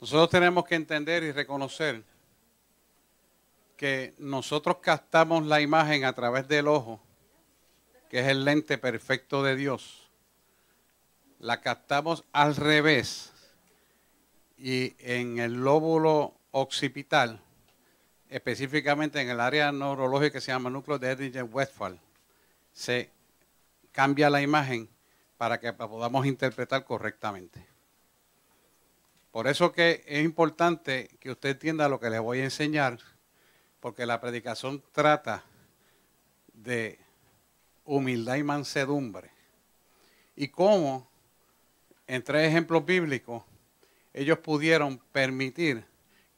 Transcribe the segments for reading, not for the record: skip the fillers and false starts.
Nosotros tenemos que entender y reconocer que nosotros captamos la imagen a través del ojo, que es el lente perfecto de Dios. La captamos al revés y en el lóbulo occipital, específicamente en el área neurológica que se llama núcleo de Ehrlich-Westphal, se cambia la imagen para que podamos interpretar correctamente. Por eso que es importante que usted entienda lo que les voy a enseñar, porque la predicación trata de humildad y mansedumbre. Y cómo, en 3 ejemplos bíblicos, ellos pudieron permitir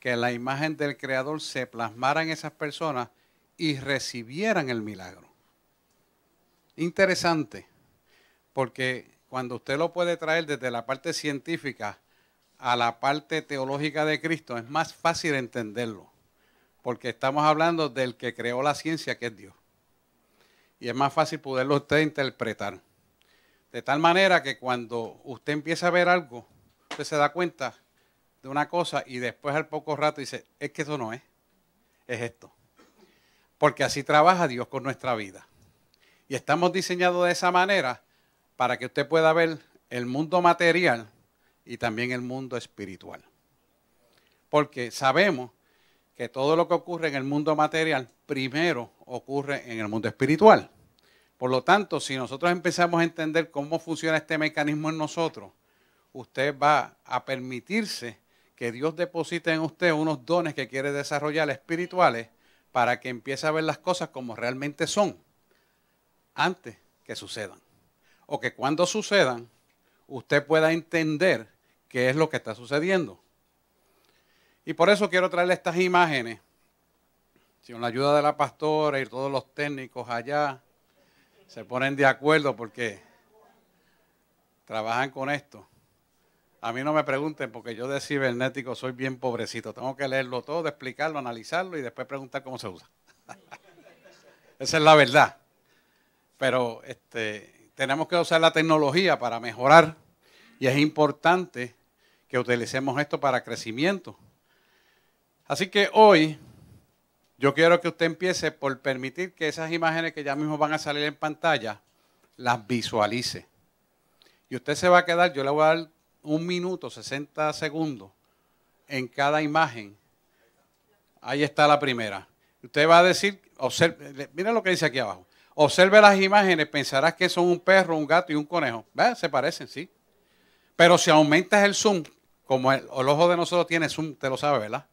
que la imagen del Creador se plasmara en esas personas y recibieran el milagro. Interesante, porque cuando usted lo puede traer desde la parte científica a la parte teológica de Cristo, es más fácil entenderlo, porque estamos hablando del que creó la ciencia, que es Dios. Y es más fácil poderlo usted interpretar. De tal manera que cuando usted empieza a ver algo, usted se da cuenta de una cosa y después al poco rato dice, es que eso no es esto. Porque así trabaja Dios con nuestra vida. Y estamos diseñados de esa manera para que usted pueda ver el mundo material y también el mundo espiritual. Porque sabemos que todo lo que ocurre en el mundo material primero ocurre en el mundo espiritual. Por lo tanto, si nosotros empezamos a entender cómo funciona este mecanismo en nosotros, usted va a permitirse que Dios deposite en usted unos dones que quiere desarrollar espirituales para que empiece a ver las cosas como realmente son antes que sucedan. O que cuando sucedan, usted pueda entender qué es lo que está sucediendo. Y por eso quiero traerle estas imágenes, con la ayuda de la pastora y todos los técnicos allá, se ponen de acuerdo porque trabajan con esto. A mí no me pregunten porque yo de cibernético soy bien pobrecito. Tengo que leerlo todo, explicarlo, analizarlo y después preguntar cómo se usa. Esa es la verdad. Pero tenemos que usar la tecnología para mejorar y es importante que utilicemos esto para crecimiento. Así que hoy yo quiero que usted empiece por permitir que esas imágenes que ya mismo van a salir en pantalla, las visualice. Y usted se va a quedar, yo le voy a dar 1 minuto, 60 segundos en cada imagen. Ahí está la primera. Usted va a decir, observe, mira lo que dice aquí abajo. Observe las imágenes, pensarás que son un perro, un gato y un conejo. ¿Ves? Se parecen, sí. Pero si aumentas el zoom, como el ojo de nosotros tiene zoom, usted lo sabe, ¿verdad?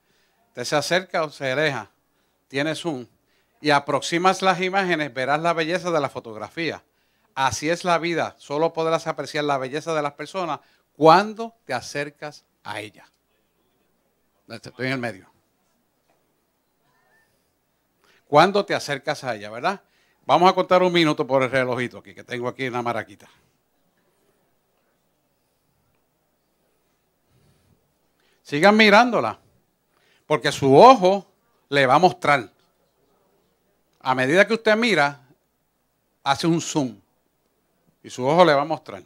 Usted se acerca o se aleja, tiene zoom. Y aproximas las imágenes, verás la belleza de la fotografía. Así es la vida. Solo podrás apreciar la belleza de las personas cuando te acercas a ella. Estoy en el medio. Cuando te acercas a ella, ¿verdad? Vamos a contar 1 minuto por el relojito aquí, que tengo aquí una maraquita. Sigan mirándola, porque su ojo le va a mostrar. A medida que usted mira, hace un zoom y su ojo le va a mostrar.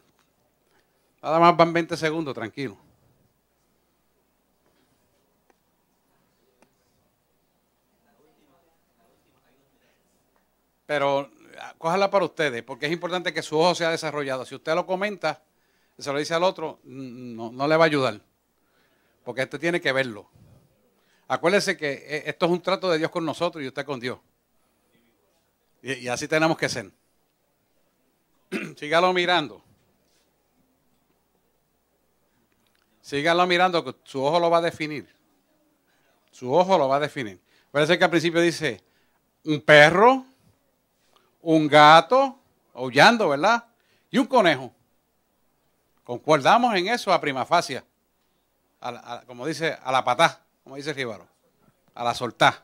Nada más van 20 segundos, tranquilo. Pero cójala para ustedes, porque es importante que su ojo sea desarrollado. Si usted lo comenta, se lo dice al otro, no le va a ayudar, porque usted tiene que verlo. Acuérdese que esto es un trato de Dios con nosotros y usted con Dios. Y así tenemos que ser. Sígalo mirando. Sígalo mirando, que su ojo lo va a definir. Su ojo lo va a definir. Parece que al principio dice un perro, un gato, aullando, ¿verdad? Y un conejo. Concordamos en eso a prima facie. Como dice, a la patá, como dice Jíbaro. A la soltá.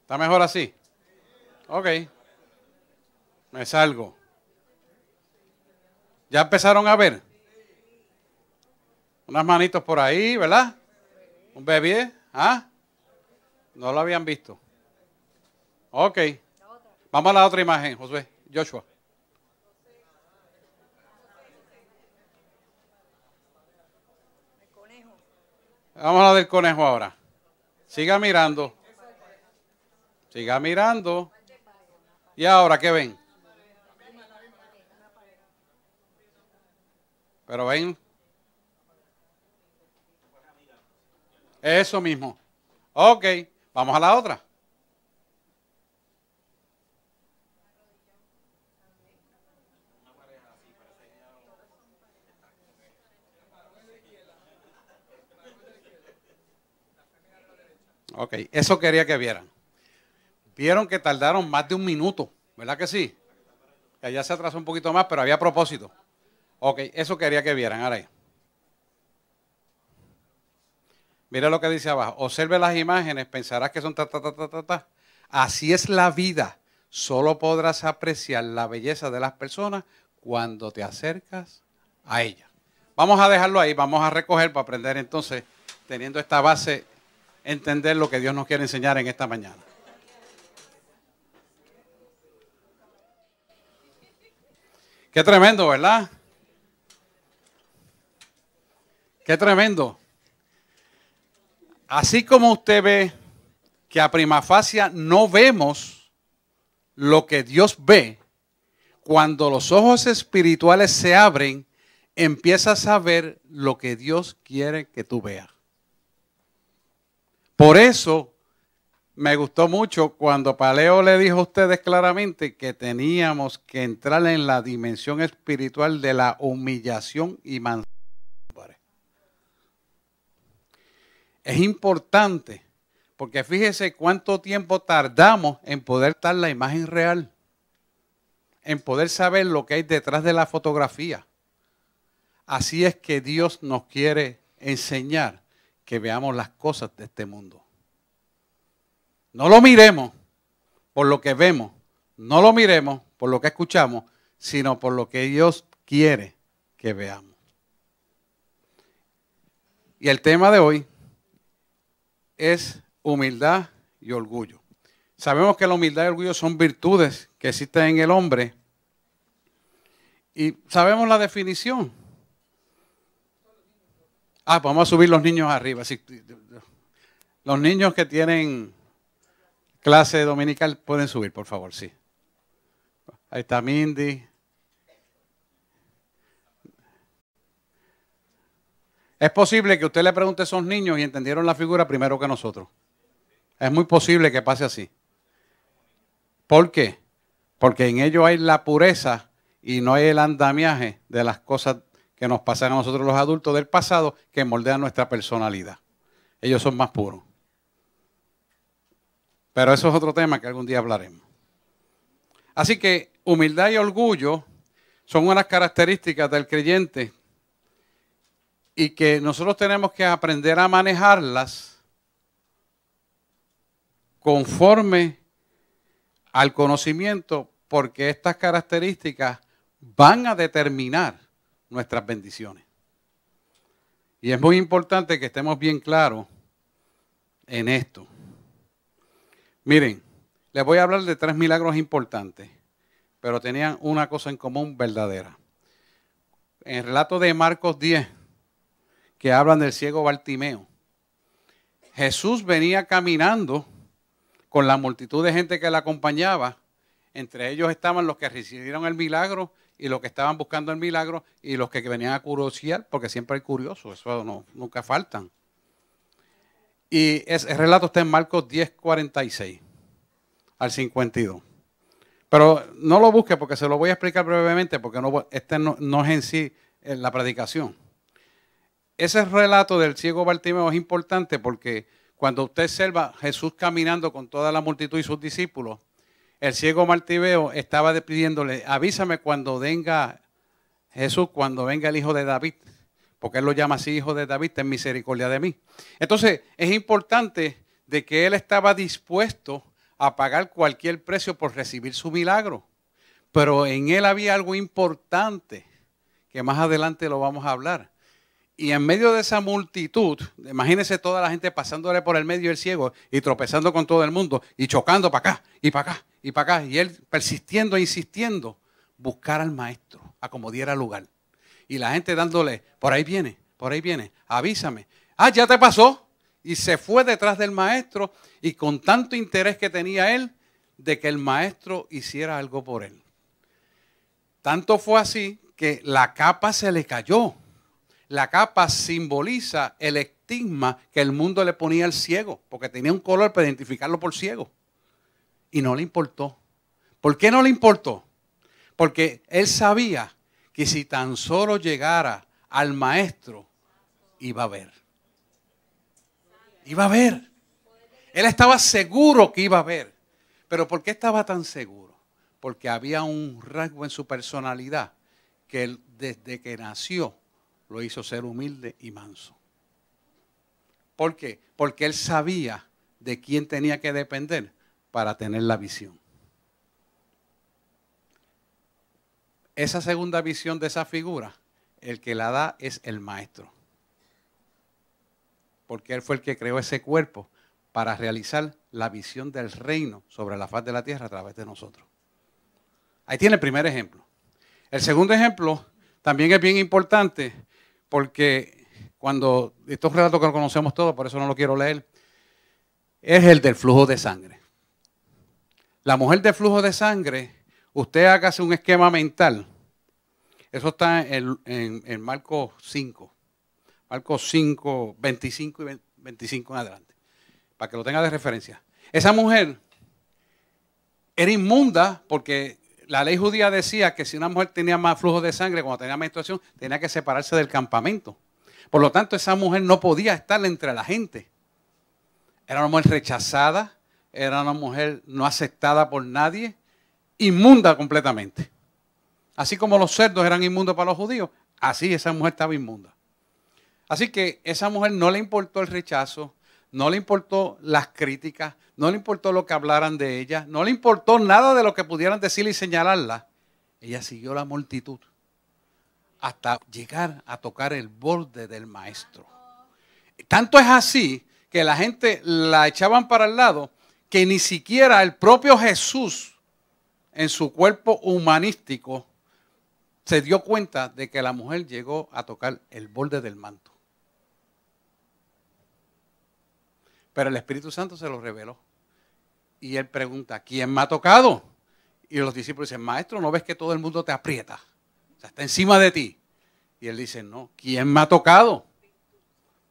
¿Está mejor así? Ok. Me salgo. ¿Ya empezaron a ver? Unas manitos por ahí, ¿verdad? Un bebé. ¿Ah? No lo habían visto. Ok. Vamos a la otra imagen, Josué. Joshua. Vamos a la del conejo ahora. Siga mirando. Siga mirando. ¿Y ahora qué ven? Pero ven. Eso mismo. Ok, vamos a la otra. Ok, eso quería que vieran. Vieron que tardaron más de un minuto, ¿verdad que sí? Que allá se atrasó un poquito más, pero había propósito. Ok, eso quería que vieran. Ahora ahí. Mira lo que dice abajo. Observe las imágenes, pensarás que son ta, ta, ta, ta, ta, ta. Así es la vida. Solo podrás apreciar la belleza de las personas cuando te acercas a ellas. Vamos a dejarlo ahí, vamos a recoger para aprender entonces, teniendo esta base, entender lo que Dios nos quiere enseñar en esta mañana. Qué tremendo, ¿verdad? Qué tremendo. Así como usted ve que a prima facie no vemos lo que Dios ve, cuando los ojos espirituales se abren, empiezas a ver lo que Dios quiere que tú veas. Por eso me gustó mucho cuando Paleo le dijo a ustedes claramente que teníamos que entrar en la dimensión espiritual de la humillación y mansedumbre. Es importante, porque fíjese cuánto tiempo tardamos en poder dar la imagen real, en poder saber lo que hay detrás de la fotografía. Así es que Dios nos quiere enseñar que veamos las cosas de este mundo. No lo miremos por lo que vemos, no lo miremos por lo que escuchamos, sino por lo que Dios quiere que veamos. Y el tema de hoy es humildad y orgullo. Sabemos que la humildad y el orgullo son virtudes que existen en el hombre y sabemos la definición. Vamos a subir los niños arriba. Sí, los niños que tienen clase dominical pueden subir, por favor, sí. Ahí está Mindy. Es posible que usted le pregunte a esos niños y entendieron la figura primero que nosotros. Es muy posible que pase así. ¿Por qué? Porque en ellos hay la pureza y no hay el andamiaje de las cosas que nos pasan a nosotros los adultos del pasado que moldean nuestra personalidad. Ellos son más puros. Pero eso es otro tema que algún día hablaremos. Así que humildad y orgullo son unas características del creyente y que nosotros tenemos que aprender a manejarlas conforme al conocimiento, porque estas características van a determinar nuestras bendiciones. Y es muy importante que estemos bien claros en esto. Miren, les voy a hablar de 3 milagros importantes, pero tenían una cosa en común verdadera. En el relato de Marcos 10, que hablan del ciego Bartimeo, Jesús venía caminando con la multitud de gente que le acompañaba. Entre ellos estaban los que recibieron el milagro y los que estaban buscando el milagro y los que venían a curiosear, porque siempre hay curiosos, eso nunca faltan. Y el relato está en Marcos 10, 46 al 52. Pero no lo busque porque se lo voy a explicar brevemente, porque no es en sí la predicación. Ese relato del ciego Bartimeo es importante porque cuando usted observa a Jesús caminando con toda la multitud y sus discípulos, el ciego Bartimeo estaba pidiéndole, avísame cuando venga Jesús, cuando venga el hijo de David, porque él lo llama así, hijo de David, ten misericordia de mí. Entonces, es importante de que él estaba dispuesto a pagar cualquier precio por recibir su milagro, pero en él había algo importante, que más adelante lo vamos a hablar. Y en medio de esa multitud, imagínense toda la gente pasándole por el medio del ciego y tropezando con todo el mundo y chocando para acá y para acá y para acá. Y él persistiendo e insistiendo, buscar al maestro a como diera lugar. Y la gente dándole, por ahí viene, avísame, Ah, ya te pasó. Y se fue detrás del maestro y con tanto interés que tenía él de que el maestro hiciera algo por él. Tanto fue así que la capa se le cayó. La capa simboliza el estigma que el mundo le ponía al ciego, porque tenía un color para identificarlo por ciego. Y no le importó. ¿Por qué no le importó? Porque él sabía que si tan solo llegara al maestro, iba a ver. Iba a ver. Él estaba seguro que iba a ver. Pero ¿por qué estaba tan seguro? Porque había un rasgo en su personalidad que él, desde que nació, lo hizo ser humilde y manso. ¿Por qué? Porque él sabía de quién tenía que depender para tener la visión. Esa segunda visión de esa figura, el que la da es el maestro. Porque él fue el que creó ese cuerpo para realizar la visión del reino sobre la faz de la tierra a través de nosotros. Ahí tiene el primer ejemplo. El segundo ejemplo también es bien importante porque cuando, estos relatos que lo conocemos todos, por eso no lo quiero leer, es el del flujo de sangre. La mujer del flujo de sangre, usted hágase un esquema mental. Eso está en Marcos 5. Marcos 5, 25 y 25 en adelante. Para que lo tenga de referencia. Esa mujer era inmunda porque la ley judía decía que si una mujer tenía más flujo de sangre cuando tenía menstruación, tenía que separarse del campamento. Por lo tanto, esa mujer no podía estar entre la gente. Era una mujer rechazada, era una mujer no aceptada por nadie, inmunda completamente. Así como los cerdos eran inmundos para los judíos, así esa mujer estaba inmunda. Así que esa mujer no le importó el rechazo, no le importó las críticas, no le importó lo que hablaran de ella, no le importó nada de lo que pudieran decirle y señalarla. Ella siguió la multitud hasta llegar a tocar el borde del maestro. Tanto es así que la gente la echaban para el lado que ni siquiera el propio Jesús en su cuerpo humanístico se dio cuenta de que la mujer llegó a tocar el borde del manto. Pero el Espíritu Santo se lo reveló. Y él pregunta, ¿quién me ha tocado? Y los discípulos dicen, maestro, ¿no ves que todo el mundo te aprieta? O sea, está encima de ti. Y él dice, no, ¿quién me ha tocado?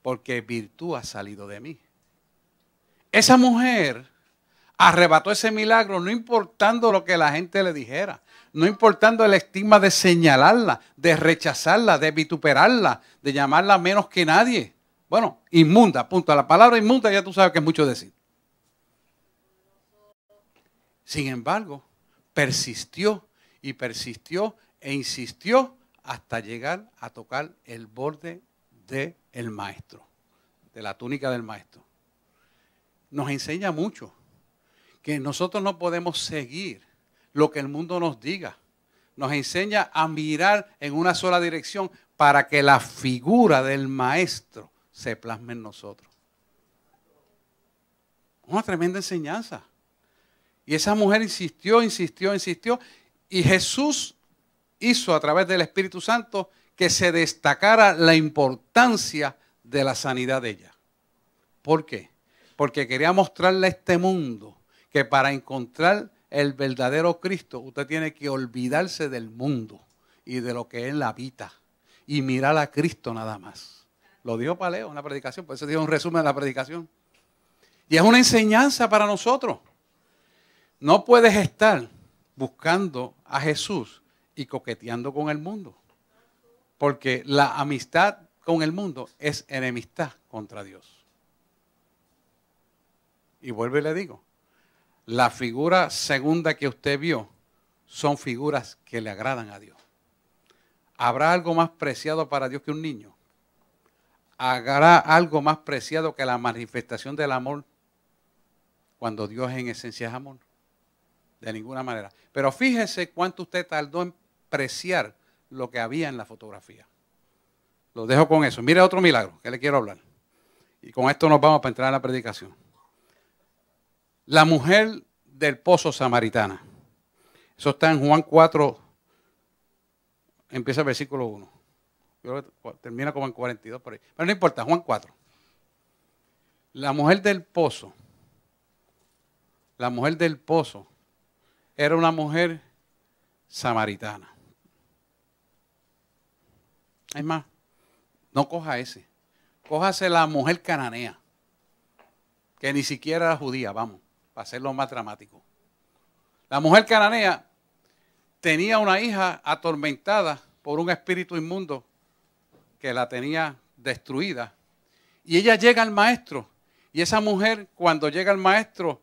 Porque virtud ha salido de mí. Esa mujer arrebató ese milagro no importando lo que la gente le dijera. No importando el estigma de señalarla, de rechazarla, de vituperarla, de llamarla menos que nadie. Bueno, inmunda, punto. La palabra inmunda ya tú sabes que es mucho decir. Sin embargo, persistió y persistió e insistió hasta llegar a tocar el borde del maestro, de la túnica del maestro. Nos enseña mucho que nosotros no podemos seguir lo que el mundo nos diga. Nos enseña a mirar en una sola dirección para que la figura del maestro se plasme en nosotros. Una tremenda enseñanza. Y esa mujer insistió, insistió, insistió. Y Jesús hizo a través del Espíritu Santo que se destacara la importancia de la sanidad de ella. ¿Por qué? Porque quería mostrarle a este mundo que para encontrar el verdadero Cristo, usted tiene que olvidarse del mundo y de lo que Él habita y mirar a Cristo nada más. Lo dijo Paleo en la predicación, por eso dio un resumen de la predicación. Y es una enseñanza para nosotros. No puedes estar buscando a Jesús y coqueteando con el mundo. Porque la amistad con el mundo es enemistad contra Dios. Y vuelvo y le digo, la figura segunda que usted vio son figuras que le agradan a Dios. ¿Habrá algo más preciado para Dios que un niño? ¿Habrá algo más preciado que la manifestación del amor cuando Dios en esencia es amor? De ninguna manera. Pero fíjese cuánto usted tardó en apreciar lo que había en la fotografía. Lo dejo con eso. Mire otro milagro que le quiero hablar. Y con esto nos vamos para entrar en la predicación. La mujer del pozo samaritana. Eso está en Juan 4, empieza el versículo 1. Termina como en 42 por ahí. Pero no importa, Juan 4. La mujer del pozo, era una mujer samaritana. Es más, no coja ese. Cójase la mujer cananea, que ni siquiera era judía, vamos, para hacerlo más dramático. La mujer cananea tenía una hija atormentada por un espíritu inmundo que la tenía destruida. Y ella llega al maestro. Y esa mujer, cuando llega al maestro,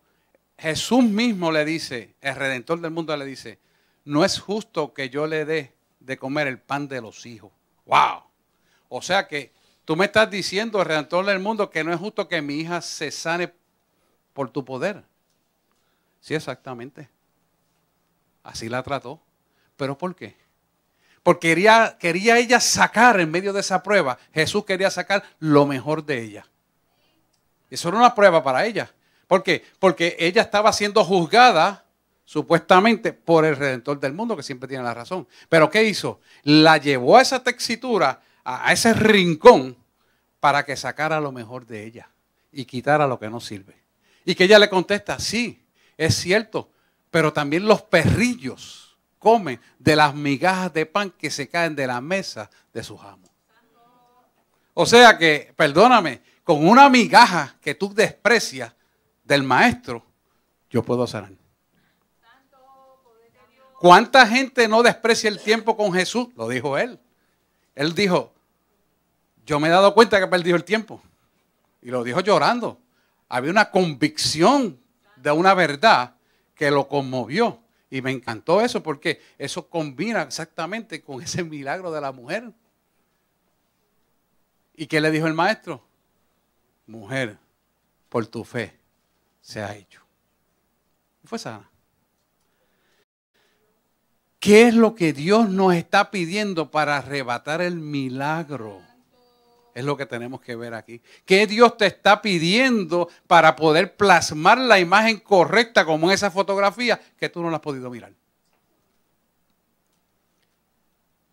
Jesús mismo le dice, el Redentor del mundo le dice, no es justo que yo le dé de comer el pan de los hijos. ¡Wow! O sea que tú me estás diciendo, el Redentor del mundo, que no es justo que mi hija se sane por tu poder. Sí, exactamente. Así la trató. ¿Pero por qué? Porque quería ella sacar en medio de esa prueba, Jesús quería sacar lo mejor de ella. Eso era una prueba para ella. ¿Por qué? Porque ella estaba siendo juzgada supuestamente por el Redentor del mundo, que siempre tiene la razón. Pero ¿qué hizo? La llevó a esa textura, a ese rincón, para que sacara lo mejor de ella y quitara lo que no sirve. Y que ella le contesta, sí, es cierto, pero también los perrillos comen de las migajas de pan que se caen de la mesa de sus amos. O sea que, perdóname, con una migaja que tú desprecias del maestro, yo puedo sanar. ¿Cuánta gente no desprecia el tiempo con Jesús? Lo dijo él. Él dijo, yo me he dado cuenta que he perdido el tiempo. Y lo dijo llorando. Había una convicción de una verdad que lo conmovió. Y me encantó eso porque eso combina exactamente con ese milagro de la mujer. ¿Y qué le dijo el maestro? Mujer, por tu fe se ha hecho. Y fue sana. ¿Qué es lo que Dios nos está pidiendo para arrebatar el milagro? Es lo que tenemos que ver aquí. ¿Qué Dios te está pidiendo para poder plasmar la imagen correcta como en esa fotografía que tú no la has podido mirar?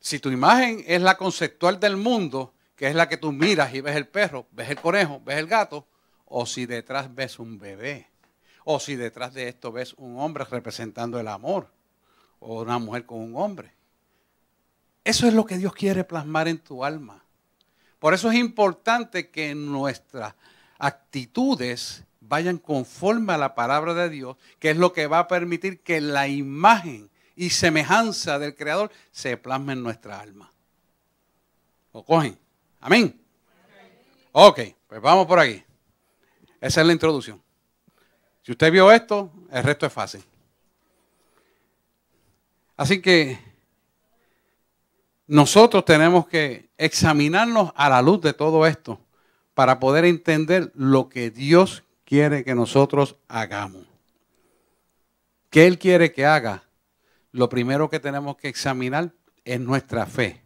Si tu imagen es la conceptual del mundo, que es la que tú miras y ves el perro, ves el conejo, ves el gato, o si detrás ves un bebé, o si detrás de esto ves un hombre representando el amor, o una mujer con un hombre. Eso es lo que Dios quiere plasmar en tu alma. Por eso es importante que nuestras actitudes vayan conforme a la palabra de Dios, que es lo que va a permitir que la imagen y semejanza del Creador se plasme en nuestra alma. ¿Lo cogen? Amén. Ok, pues vamos por aquí. Esa es la introducción. Si usted vio esto, el resto es fácil. Así que nosotros tenemos que examinarnos a la luz de todo esto para poder entender lo que Dios quiere que nosotros hagamos. ¿Qué Él quiere que haga? Lo primero que tenemos que examinar es nuestra fe.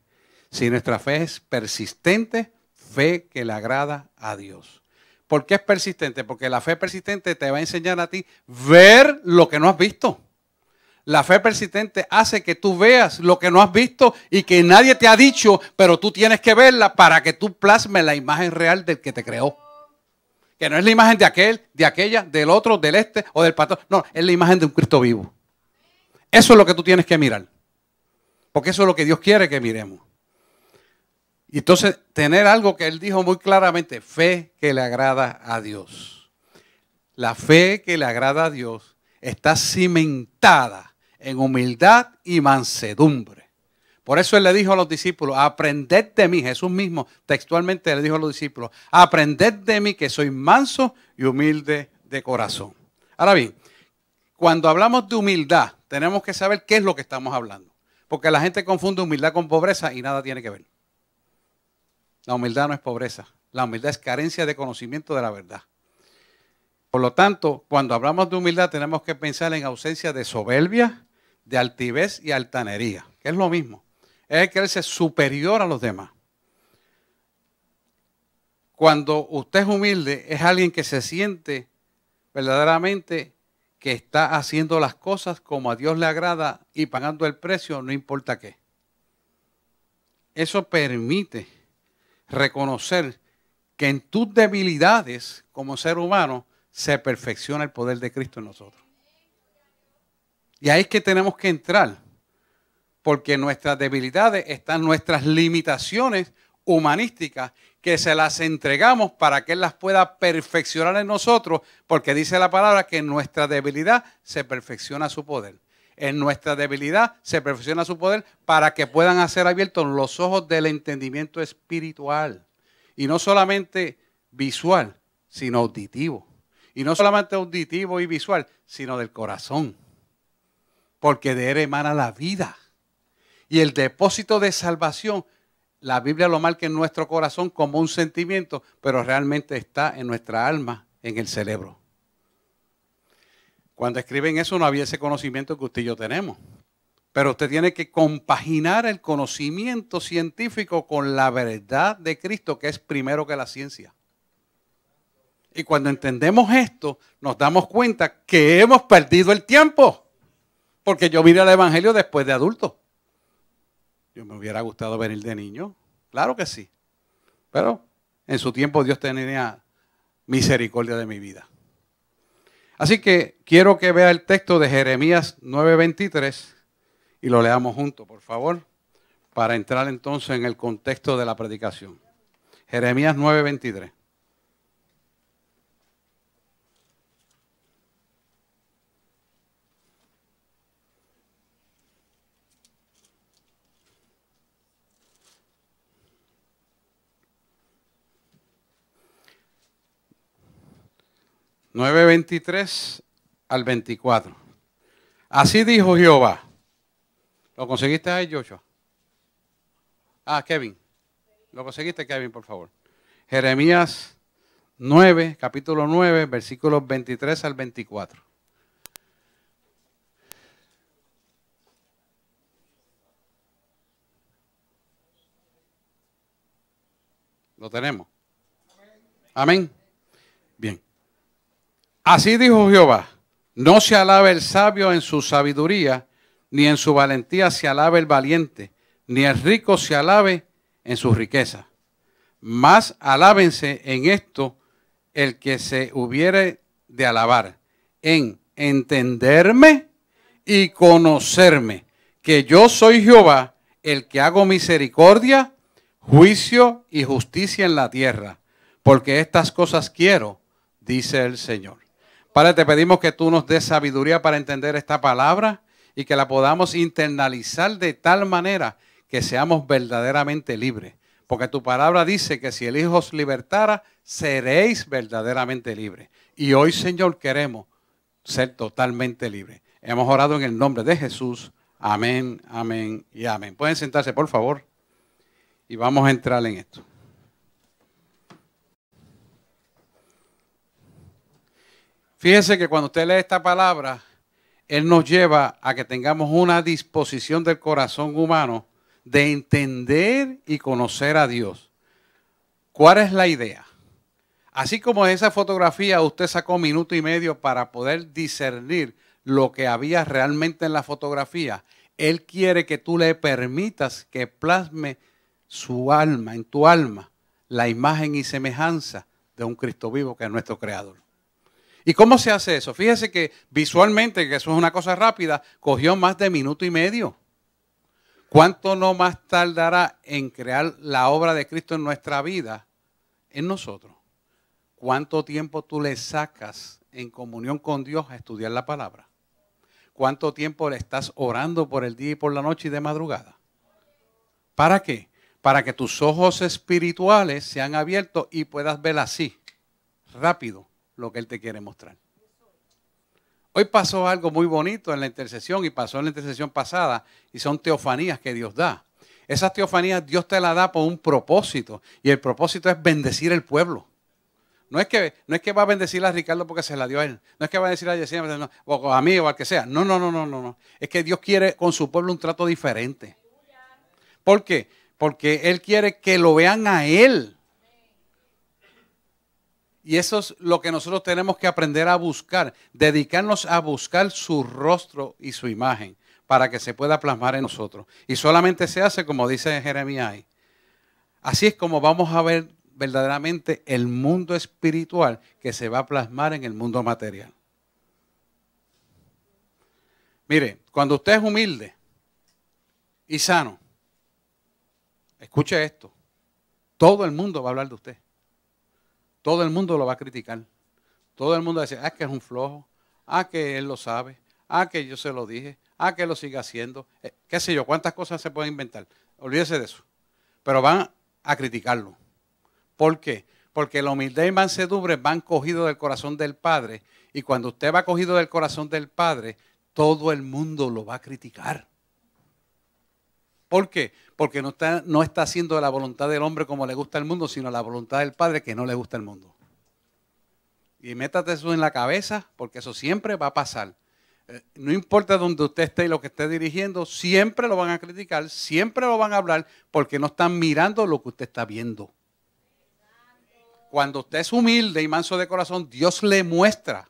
Si nuestra fe es persistente, fe que le agrada a Dios. ¿Por qué es persistente? Porque la fe persistente te va a enseñar a ti ver lo que no has visto. La fe persistente hace que tú veas lo que no has visto y que nadie te ha dicho, pero tú tienes que verla para que tú plasmes la imagen real del que te creó. Que no es la imagen de aquel, de aquella, del otro, del este o del pastor. No, es la imagen de un Cristo vivo. Eso es lo que tú tienes que mirar. Porque eso es lo que Dios quiere que miremos. Y entonces tener algo que Él dijo muy claramente, fe que le agrada a Dios. La fe que le agrada a Dios está cimentada en humildad y mansedumbre. Por eso Él le dijo a los discípulos, aprended de mí. Jesús mismo textualmente le dijo a los discípulos, aprended de mí que soy manso y humilde de corazón. Ahora bien, cuando hablamos de humildad, tenemos que saber qué es lo que estamos hablando. Porque la gente confunde humildad con pobreza y nada tiene que ver. La humildad no es pobreza. La humildad es carencia de conocimiento de la verdad. Por lo tanto, cuando hablamos de humildad tenemos que pensar en ausencia de soberbia, de altivez y altanería, que es lo mismo. Es creerse superior a los demás. Cuando usted es humilde, es alguien que se siente verdaderamente que está haciendo las cosas como a Dios le agrada y pagando el precio, no importa qué. Eso permite reconocer que en tus debilidades como ser humano se perfecciona el poder de Cristo en nosotros. Y ahí es que tenemos que entrar, porque en nuestras debilidades están nuestras limitaciones humanísticas que se las entregamos para que Él las pueda perfeccionar en nosotros, porque dice la palabra que en nuestra debilidad se perfecciona su poder. En nuestra debilidad se perfecciona su poder para que puedan ser abiertos los ojos del entendimiento espiritual. Y no solamente visual, sino auditivo. Y no solamente auditivo y visual, sino del corazón. Porque de él emana la vida. Y el depósito de salvación, la Biblia lo marca en nuestro corazón como un sentimiento, pero realmente está en nuestra alma, en el cerebro. Cuando escriben eso no había ese conocimiento que usted y yo tenemos. Pero usted tiene que compaginar el conocimiento científico con la verdad de Cristo, que es primero que la ciencia. Y cuando entendemos esto, nos damos cuenta que hemos perdido el tiempo. Porque yo vine al Evangelio después de adulto. Yo me hubiera gustado venir de niño. Claro que sí. Pero en su tiempo Dios tenía misericordia de mi vida. Así que quiero que vea el texto de Jeremías 9:23 y lo leamos juntos, por favor, para entrar entonces en el contexto de la predicación. Jeremías 9:23. (9:23 al 24). Así dijo Jehová. ¿Lo conseguiste ahí, Joshua? Kevin. ¿Lo conseguiste, Kevin, por favor? Jeremías 9, capítulo 9, versículos 23 al 24. ¿Lo tenemos? Amén. Bien. Así dijo Jehová, no se alabe el sabio en su sabiduría, ni en su valentía se alabe el valiente, ni el rico se alabe en su riqueza. Mas alábense en esto el que se hubiere de alabar, en entenderme y conocerme, que yo soy Jehová, el que hago misericordia, juicio y justicia en la tierra, porque estas cosas quiero, dice el Señor. Padre, te pedimos que tú nos des sabiduría para entender esta palabra y que la podamos internalizar de tal manera que seamos verdaderamente libres. Porque tu palabra dice que si el Hijo os libertara, seréis verdaderamente libres. Y hoy, Señor, queremos ser totalmente libres. Hemos orado en el nombre de Jesús. Amén, amén y amén. Pueden sentarse, por favor, y vamos a entrar en esto. Fíjese que cuando usted lee esta palabra, Él nos lleva a que tengamos una disposición del corazón humano de entender y conocer a Dios. ¿Cuál es la idea? Así como en esa fotografía usted sacó 1 minuto y medio para poder discernir lo que había realmente en la fotografía, Él quiere que tú le permitas que plasme su alma, en tu alma, la imagen y semejanza de un Cristo vivo que es nuestro Creador. ¿Y cómo se hace eso? Fíjese que visualmente, que eso es una cosa rápida, cogió más de 1 minuto y medio. ¿Cuánto no más tardará en crear la obra de Cristo en nuestra vida, en nosotros? ¿Cuánto tiempo tú le sacas en comunión con Dios a estudiar la palabra? ¿Cuánto tiempo le estás orando por el día y por la noche y de madrugada? ¿Para qué? Para que tus ojos espirituales sean abiertos y puedas ver así, rápido, lo que Él te quiere mostrar. Hoy pasó algo muy bonito en la intercesión y pasó en la intercesión pasada y son teofanías que Dios da. Esas teofanías Dios te las da por un propósito y el propósito es bendecir el pueblo. No es que va a bendecir a Ricardo porque se la dio a él. No es que va a bendecir a Yesenia o a mí o al que sea. No. Es que Dios quiere con su pueblo un trato diferente. ¿Por qué? Porque Él quiere que lo vean a Él. Y eso es lo que nosotros tenemos que aprender a buscar, dedicarnos a buscar su rostro y su imagen para que se pueda plasmar en nosotros. Y solamente se hace como dice Jeremías ahí. Así es como vamos a ver verdaderamente el mundo espiritual que se va a plasmar en el mundo material. Mire, cuando usted es humilde y sano, escuche esto, todo el mundo va a hablar de usted. Todo el mundo lo va a criticar. Todo el mundo va a decir, que es un flojo, que él lo sabe, que yo se lo dije, que él lo sigue haciendo, qué sé yo, cuántas cosas se pueden inventar. Olvídese de eso. Pero van a criticarlo. ¿Por qué? Porque la humildad y mansedumbre van cogidos del corazón del Padre, y cuando usted va cogido del corazón del Padre, todo el mundo lo va a criticar. ¿Por qué? Porque no está haciendo la voluntad del hombre como le gusta el mundo, sino la voluntad del Padre que no le gusta el mundo. Y métate eso en la cabeza, porque eso siempre va a pasar. No importa donde usted esté y lo que esté dirigiendo, siempre lo van a criticar, siempre lo van a hablar, porque no están mirando lo que usted está viendo. Cuando usted es humilde y manso de corazón, Dios le muestra.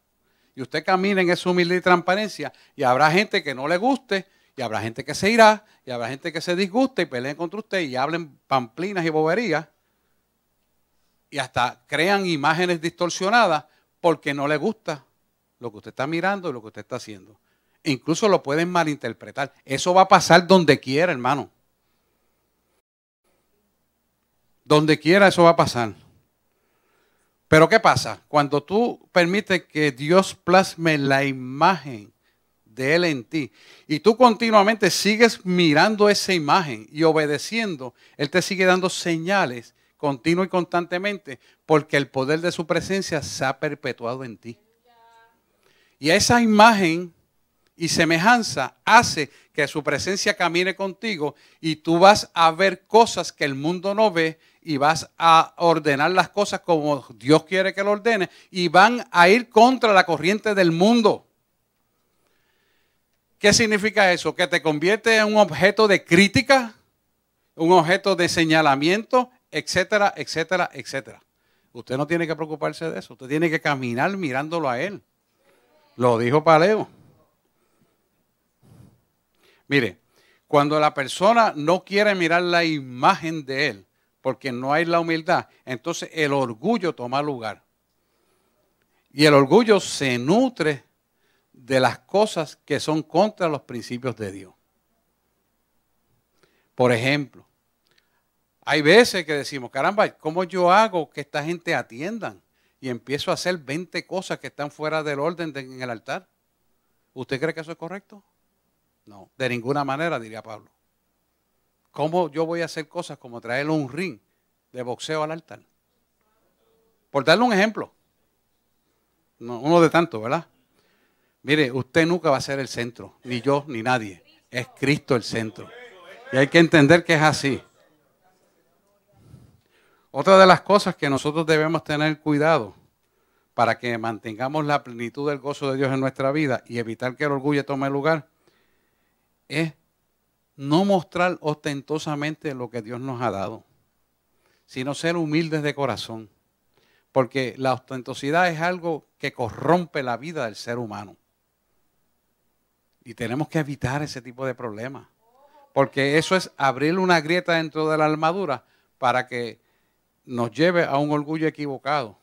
Y usted camina en esa humildad y transparencia, y habrá gente que no le guste, y habrá gente que se irá, y habrá gente que se disguste y peleen contra usted y hablen pamplinas y boberías, y hasta crean imágenes distorsionadas porque no le gusta lo que usted está mirando y lo que usted está haciendo. E incluso lo pueden malinterpretar. Eso va a pasar donde quiera, hermano. Donde quiera eso va a pasar. Pero ¿qué pasa? Cuando tú permites que Dios plasme la imagen de Él en ti y tú continuamente sigues mirando esa imagen y obedeciendo, Él te sigue dando señales continua y constantemente porque el poder de su presencia se ha perpetuado en ti. Y esa imagen y semejanza hace que su presencia camine contigo y tú vas a ver cosas que el mundo no ve y vas a ordenar las cosas como Dios quiere que lo ordene y van a ir contra la corriente del mundo. ¿Qué significa eso? Que te convierte en un objeto de crítica, un objeto de señalamiento, etcétera, etcétera, etcétera. Usted no tiene que preocuparse de eso. Usted tiene que caminar mirándolo a Él. Lo dijo Paleo. Mire, cuando la persona no quiere mirar la imagen de Él, porque no hay la humildad, entonces el orgullo toma lugar. Y el orgullo se nutre de las cosas que son contra los principios de Dios. Por ejemplo, hay veces que decimos, caramba, ¿cómo yo hago que esta gente atiendan? Y empiezo a hacer 20 cosas que están fuera del orden en el altar. ¿Usted cree que eso es correcto? No, de ninguna manera, diría Pablo. ¿Cómo yo voy a hacer cosas como traerle un ring de boxeo al altar? Por darle un ejemplo. No, uno de tantos, ¿verdad? Mire, usted nunca va a ser el centro, ni yo, ni nadie. Es Cristo el centro. Y hay que entender que es así. Otra de las cosas que nosotros debemos tener cuidado para que mantengamos la plenitud del gozo de Dios en nuestra vida y evitar que el orgullo tome lugar es no mostrar ostentosamente lo que Dios nos ha dado, sino ser humildes de corazón. Porque la ostentosidad es algo que corrompe la vida del ser humano. Y tenemos que evitar ese tipo de problemas. Porque eso es abrir una grieta dentro de la armadura para que nos lleve a un orgullo equivocado,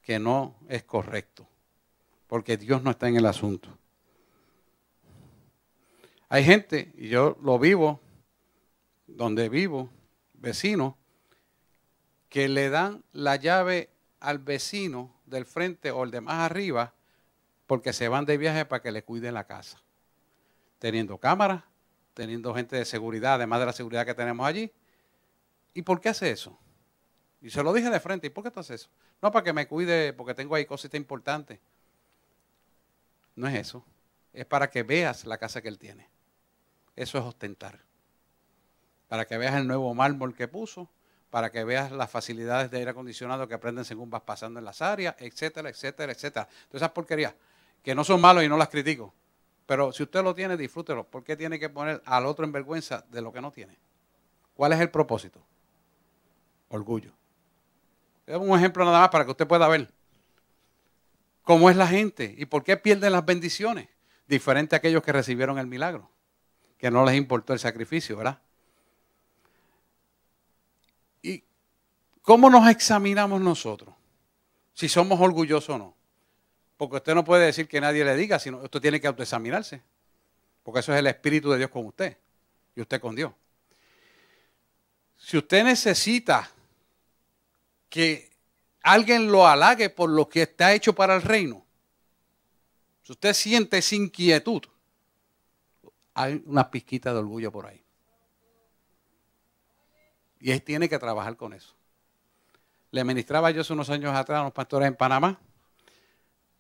que no es correcto. Porque Dios no está en el asunto. Hay gente, y yo lo vivo, donde vivo, vecinos, que le dan la llave al vecino del frente o el de más arriba porque se van de viaje para que le cuiden la casa. Teniendo cámaras, teniendo gente de seguridad, además de la seguridad que tenemos allí. ¿Y por qué hace eso? Y se lo dije de frente, ¿y por qué tú haces eso? No, para que me cuide, porque tengo ahí cositas importantes. No es eso. Es para que veas la casa que él tiene. Eso es ostentar. Para que veas el nuevo mármol que puso, para que veas las facilidades de aire acondicionado que prenden según vas pasando en las áreas, etcétera, etcétera, etcétera. Todas esas porquerías que no son malas y no las critico. Pero si usted lo tiene, disfrútelo. ¿Por qué tiene que poner al otro en vergüenza de lo que no tiene? ¿Cuál es el propósito? Orgullo. Es un ejemplo nada más para que usted pueda ver cómo es la gente y por qué pierden las bendiciones. Diferente a aquellos que recibieron el milagro, que no les importó el sacrificio, ¿verdad? Y ¿Cómo nos examinamos nosotros? Si somos orgullosos o no. Porque usted no puede decir que nadie le diga, sino usted tiene que autoexaminarse. Porque eso es el Espíritu de Dios con usted y usted con Dios. Si usted necesita que alguien lo halague por lo que está hecho para el reino, si usted siente esa inquietud, hay una pizquita de orgullo por ahí. Y él tiene que trabajar con eso. Le ministraba yo hace unos años atrás a unos pastores en Panamá,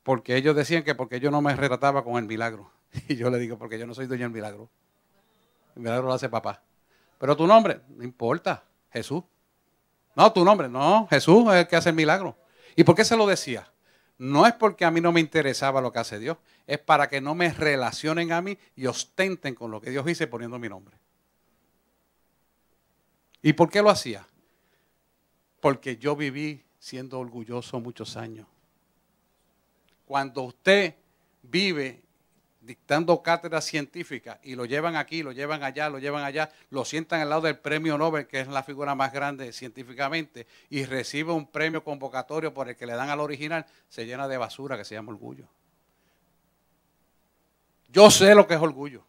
porque ellos decían que porque yo no me retrataba con el milagro. Y yo le digo, porque yo no soy dueño del milagro. El milagro lo hace papá. Pero tu nombre, no importa, Jesús. No, tu nombre, no, Jesús es el que hace el milagro. ¿Y por qué se lo decía? No es porque a mí no me interesaba lo que hace Dios, es para que no me relacionen a mí y ostenten con lo que Dios hizo poniendo mi nombre. ¿Y por qué lo hacía? Porque yo viví siendo orgulloso muchos años. Cuando usted vive dictando cátedras científicas y lo llevan aquí, lo llevan allá, lo sientan al lado del premio Nobel, que es la figura más grande científicamente, y recibe un premio convocatorio por el que le dan al original, se llena de basura que se llama orgullo. Yo sé lo que es orgullo,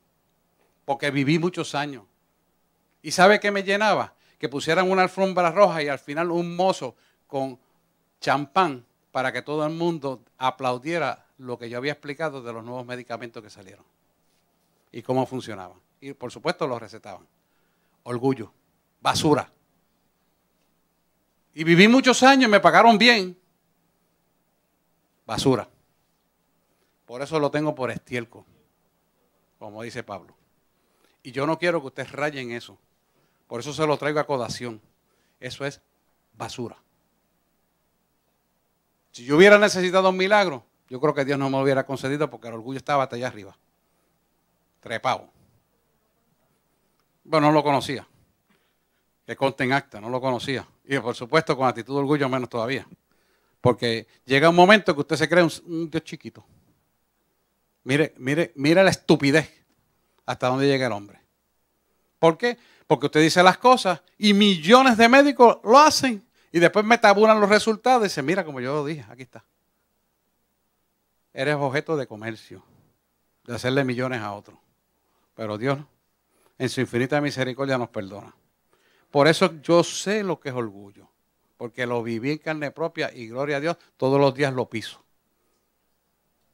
porque viví muchos años. ¿Y sabe qué me llenaba? Que pusieran una alfombra roja y al final un mozo con champán para que todo el mundo aplaudiera lo que yo había explicado de los nuevos medicamentos que salieron y cómo funcionaban. Y por supuesto los recetaban. Orgullo, basura. Y viví muchos años, me pagaron bien. Basura. Por eso lo tengo por estiércol, como dice Pablo. Y yo no quiero que usted raye en eso. Por eso se lo traigo a colación. Eso es basura. Si yo hubiera necesitado un milagro, yo creo que Dios no me lo hubiera concedido porque el orgullo estaba hasta allá arriba. Trepado. Bueno, no lo conocía. Que conste en acta, no lo conocía. Y por supuesto con actitud de orgullo menos todavía. Porque llega un momento que usted se cree un Dios chiquito. Mire la estupidez hasta dónde llega el hombre. ¿Por qué? Porque usted dice las cosas y millones de médicos lo hacen. Y después me tabulan los resultados y dice, mira como yo lo dije, aquí está. Eres objeto de comercio, de hacerle millones a otros. Pero Dios, en su infinita misericordia, nos perdona. Por eso yo sé lo que es orgullo, porque lo viví en carne propia y gloria a Dios, todos los días lo piso.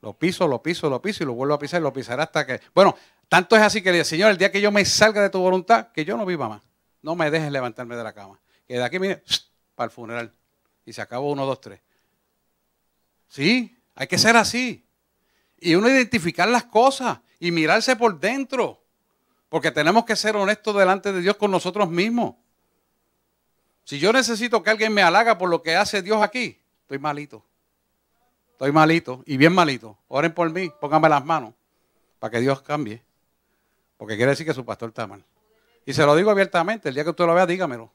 Lo piso y lo vuelvo a pisar y lo pisaré hasta que... Bueno, tanto es así que le digo, Señor, el día que yo me salga de tu voluntad, que yo no viva más. No me dejes levantarme de la cama. Que de aquí mire, para el funeral. Y se acabó 1, 2, 3. Sí, hay que ser así. Y uno identificar las cosas y mirarse por dentro. Porque tenemos que ser honestos delante de Dios con nosotros mismos. Si yo necesito que alguien me halaga por lo que hace Dios aquí, estoy malito. Estoy malito y bien malito. Oren por mí, pónganme las manos para que Dios cambie. Porque quiere decir que su pastor está mal. Y se lo digo abiertamente, el día que usted lo vea, dígamelo.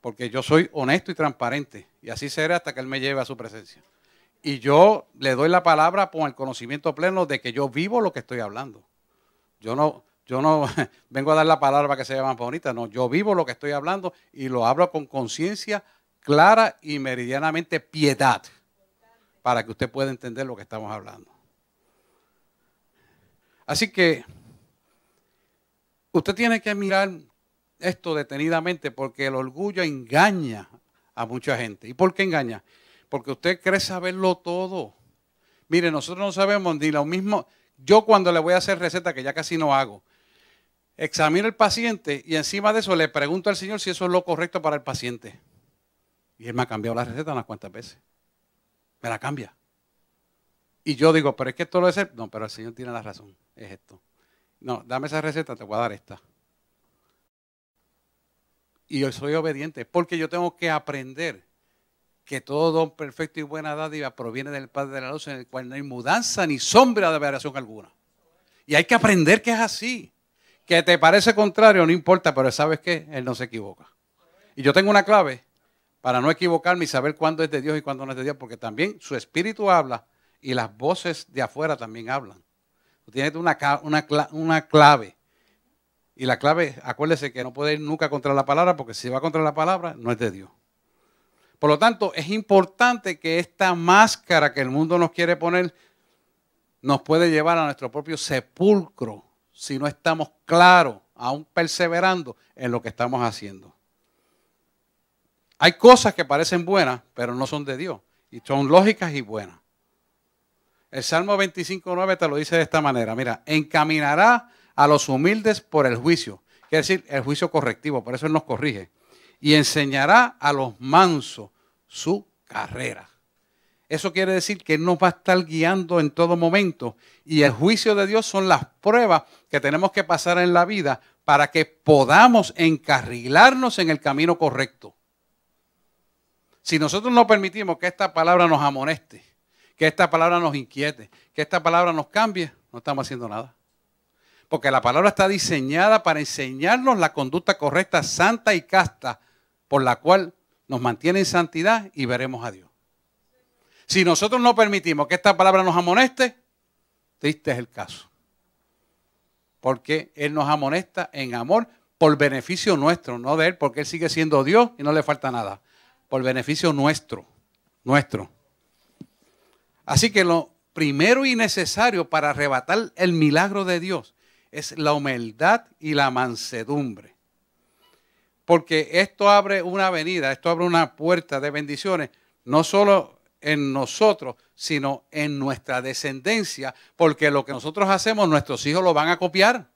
Porque yo soy honesto y transparente. Y así seré hasta que Él me lleve a su presencia. Y yo le doy la palabra con el conocimiento pleno de que yo vivo lo que estoy hablando. Yo no vengo a dar la palabra para que sea más bonita. No, yo vivo lo que estoy hablando y lo hablo con conciencia clara y meridianamente piedad. Para que usted pueda entender lo que estamos hablando. Así que usted tiene que mirar esto detenidamente porque el orgullo engaña a mucha gente. ¿Y por qué engaña? Porque usted cree saberlo todo. Mire, nosotros no sabemos ni lo mismo. Yo cuando le voy a hacer receta, que ya casi no hago, examino al paciente y encima de eso le pregunto al Señor si eso es lo correcto para el paciente. Y Él me ha cambiado la receta unas cuantas veces. Me la cambia. Y yo digo, pero es que esto lo es... No, pero el Señor tiene la razón. Es esto. No, dame esa receta, te voy a dar esta. Y yo soy obediente porque yo tengo que aprender que todo don perfecto y buena dádiva proviene del Padre de la luz, en el cual no hay mudanza ni sombra de variación alguna. Y hay que aprender que es así. Que te parece contrario, no importa, pero ¿sabes qué? Él no se equivoca. Y yo tengo una clave para no equivocarme y saber cuándo es de Dios y cuándo no es de Dios, porque también su espíritu habla y las voces de afuera también hablan. Tú tienes una clave. Y la clave, acuérdese que no puede ir nunca contra la palabra, porque si va contra la palabra, no es de Dios. Por lo tanto, es importante que esta máscara que el mundo nos quiere poner nos puede llevar a nuestro propio sepulcro si no estamos claros, aún perseverando en lo que estamos haciendo. Hay cosas que parecen buenas, pero no son de Dios, y son lógicas y buenas. El Salmo 25:9 te lo dice de esta manera, mira, encaminará a los humildes por el juicio, quiere decir el juicio correctivo, por eso Él nos corrige, y enseñará a los mansos su carrera. Eso quiere decir que Él nos va a estar guiando en todo momento, y el juicio de Dios son las pruebas que tenemos que pasar en la vida para que podamos encarrilarnos en el camino correcto. Si nosotros no permitimos que esta palabra nos amoneste, que esta palabra nos inquiete, que esta palabra nos cambie, no estamos haciendo nada. Porque la palabra está diseñada para enseñarnos la conducta correcta, santa y casta, por la cual nos mantiene en santidad y veremos a Dios. Si nosotros no permitimos que esta palabra nos amoneste, triste es el caso. Porque Él nos amonesta en amor por beneficio nuestro, no de Él, porque Él sigue siendo Dios y no le falta nada. Por beneficio nuestro. Así que lo primero y necesario para arrebatar el milagro de Dios es la humildad y la mansedumbre. Porque esto abre una avenida, esto abre una puerta de bendiciones, no solo en nosotros, sino en nuestra descendencia, porque lo que nosotros hacemos, nuestros hijos lo van a copiar.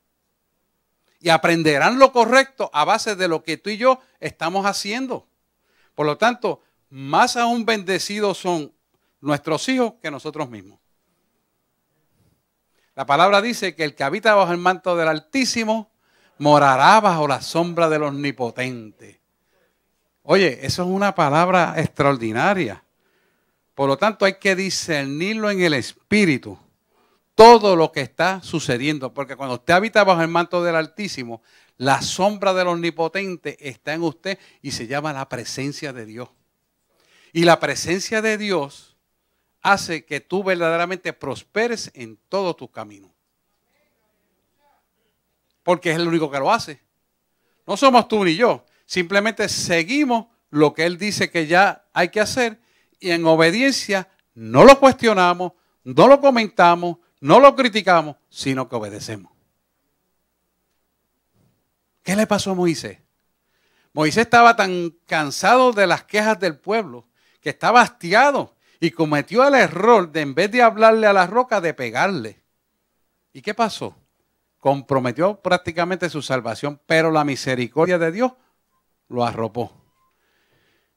Y aprenderán lo correcto a base de lo que tú y yo estamos haciendo. Por lo tanto, más aún bendecidos son nuestros hijos que nosotros mismos. La palabra dice que el que habita bajo el manto del Altísimo morará bajo la sombra del Omnipotente. Oye, eso es una palabra extraordinaria. Por lo tanto, hay que discernirlo en el espíritu. Todo lo que está sucediendo. Porque cuando usted habita bajo el manto del Altísimo, la sombra del Omnipotente está en usted y se llama la presencia de Dios. Y la presencia de Dios hace que tú verdaderamente prosperes en todos tus caminos. Porque es el único que lo hace. No somos tú ni yo. Simplemente seguimos lo que Él dice que ya hay que hacer y en obediencia no lo cuestionamos, no lo comentamos, no lo criticamos, sino que obedecemos. ¿Qué le pasó a Moisés? Moisés estaba tan cansado de las quejas del pueblo que estaba hastiado y cometió el error de, en vez de hablarle a la roca, de pegarle. ¿Y qué pasó? Comprometió prácticamente su salvación, pero la misericordia de Dios lo arropó.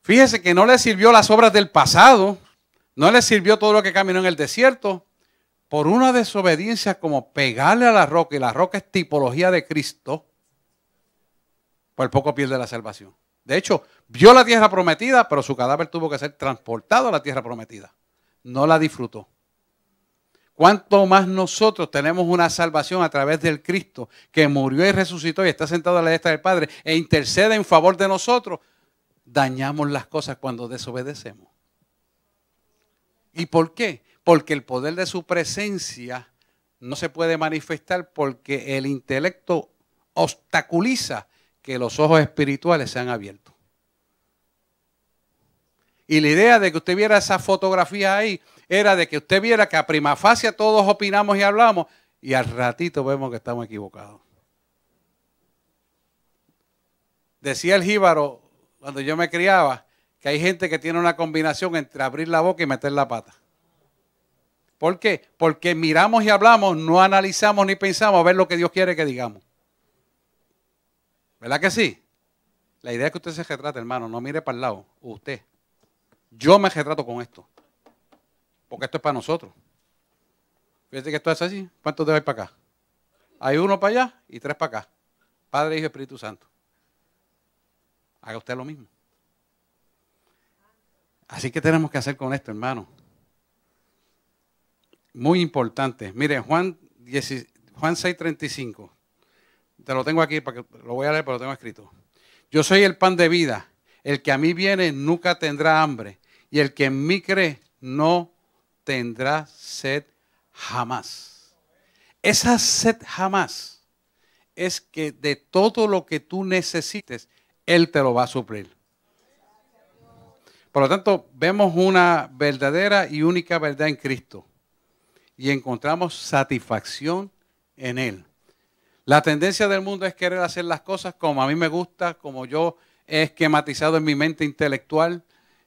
Fíjese que no le sirvió las obras del pasado, no le sirvió todo lo que caminó en el desierto, por una desobediencia como pegarle a la roca, y la roca es tipología de Cristo, por poco pierde la salvación. De hecho, vio la tierra prometida, pero su cadáver tuvo que ser transportado a la tierra prometida. No la disfrutó. ¿Cuánto más nosotros tenemos una salvación a través del Cristo que murió y resucitó y está sentado a la diestra del Padre e intercede en favor de nosotros? Dañamos las cosas cuando desobedecemos. ¿Y por qué? Porque el poder de su presencia no se puede manifestar porque el intelecto obstaculiza que los ojos espirituales sean abiertos. Y la idea de que usted viera esa fotografía ahí era de que usted viera que a prima facie todos opinamos y hablamos y al ratito vemos que estamos equivocados. Decía el jíbaro cuando yo me criaba que hay gente que tiene una combinación entre abrir la boca y meter la pata. ¿Por qué? Porque miramos y hablamos, no analizamos ni pensamos a ver lo que Dios quiere que digamos. ¿Verdad que sí? La idea es que usted se retrate, hermano, no mire para el lado, usted. Yo me retrato con esto, porque esto es para nosotros. Fíjate que esto es así. ¿Cuántos debe ir para acá? Hay uno para allá y tres para acá. Padre, Hijo y Espíritu Santo. Haga usted lo mismo. Así que tenemos que hacer con esto, hermano. Muy importante. Mire, Juan 6:35. Te lo tengo aquí, para que lo voy a leer, pero lo tengo escrito. Yo soy el pan de vida. El que a mí viene nunca tendrá hambre. Y el que en mí cree no tendrá sed jamás. Esa sed jamás es que de todo lo que tú necesites, Él te lo va a suplir. Por lo tanto, vemos una verdadera y única verdad en Cristo y encontramos satisfacción en Él. La tendencia del mundo es querer hacer las cosas como a mí me gusta, como yo he esquematizado en mi mente intelectual,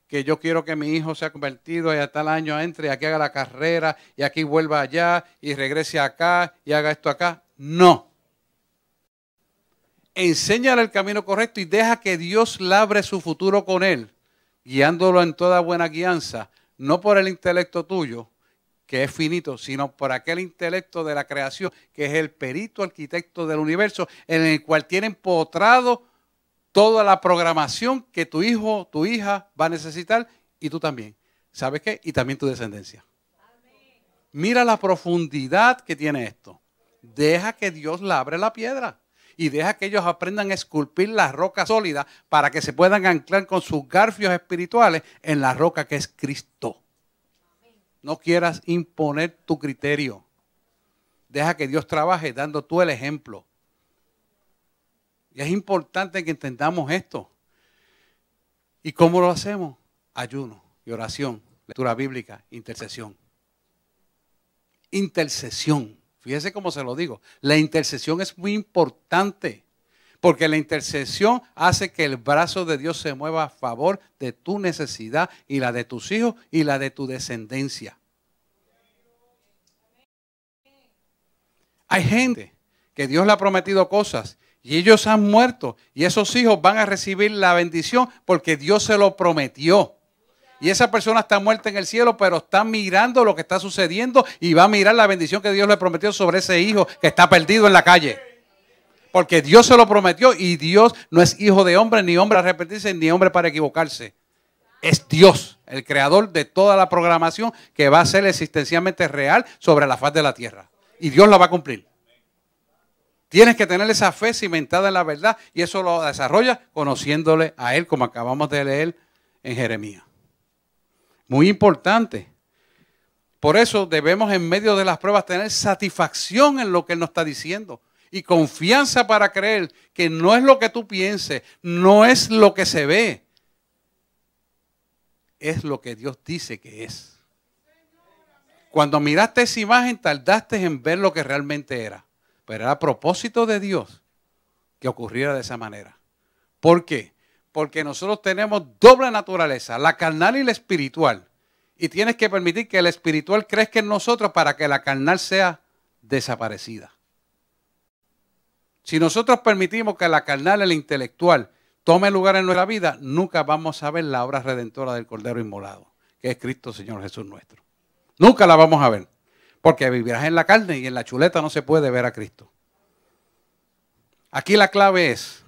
que yo quiero que mi hijo sea convertido y a tal año entre y aquí haga la carrera y aquí vuelva allá y regrese acá y haga esto acá. No. Enséñale el camino correcto y deja que Dios labre su futuro con él, guiándolo en toda buena guianza, no por el intelecto tuyo, que es finito, sino por aquel intelecto de la creación, que es el perito arquitecto del universo, en el cual tiene empotrado toda la programación que tu hijo, tu hija va a necesitar y tú también. ¿Sabes qué? Y también tu descendencia. Amén. Mira la profundidad que tiene esto. Deja que Dios labre la piedra y deja que ellos aprendan a esculpir la roca sólida para que se puedan anclar con sus garfios espirituales en la roca que es Cristo. No quieras imponer tu criterio. Deja que Dios trabaje dando tú el ejemplo. Y es importante que entendamos esto. ¿Y cómo lo hacemos? Ayuno y oración, lectura bíblica, intercesión. Intercesión. Fíjese cómo se lo digo. La intercesión es muy importante. Porque la intercesión hace que el brazo de Dios se mueva a favor de tu necesidad y la de tus hijos y la de tu descendencia. Hay gente que Dios le ha prometido cosas y ellos han muerto y esos hijos van a recibir la bendición porque Dios se lo prometió. Y esa persona está muerta en el cielo, pero está mirando lo que está sucediendo y va a mirar la bendición que Dios le prometió sobre ese hijo que está perdido en la calle. Porque Dios se lo prometió y Dios no es hijo de hombre, ni hombre para arrepentirse, ni hombre para equivocarse. Es Dios, el creador de toda la programación que va a ser existencialmente real sobre la faz de la tierra. Y Dios la va a cumplir. Tienes que tener esa fe cimentada en la verdad y eso lo desarrolla conociéndole a Él, como acabamos de leer en Jeremías. Muy importante. Por eso debemos en medio de las pruebas tener satisfacción en lo que Él nos está diciendo y confianza para creer que no es lo que tú pienses, no es lo que se ve, es lo que Dios dice que es. Cuando miraste esa imagen tardaste en ver lo que realmente era, pero era a propósito de Dios que ocurriera de esa manera. ¿Por qué? Porque nosotros tenemos doble naturaleza, la carnal y la espiritual. Y tienes que permitir que la espiritual crezca en nosotros para que la carnal sea desaparecida. Si nosotros permitimos que la carnal y la intelectual tome lugar en nuestra vida, nunca vamos a ver la obra redentora del Cordero Inmolado, que es Cristo Señor Jesús nuestro. Nunca la vamos a ver, porque vivirás en la carne y en la chuleta no se puede ver a Cristo. Aquí la clave es,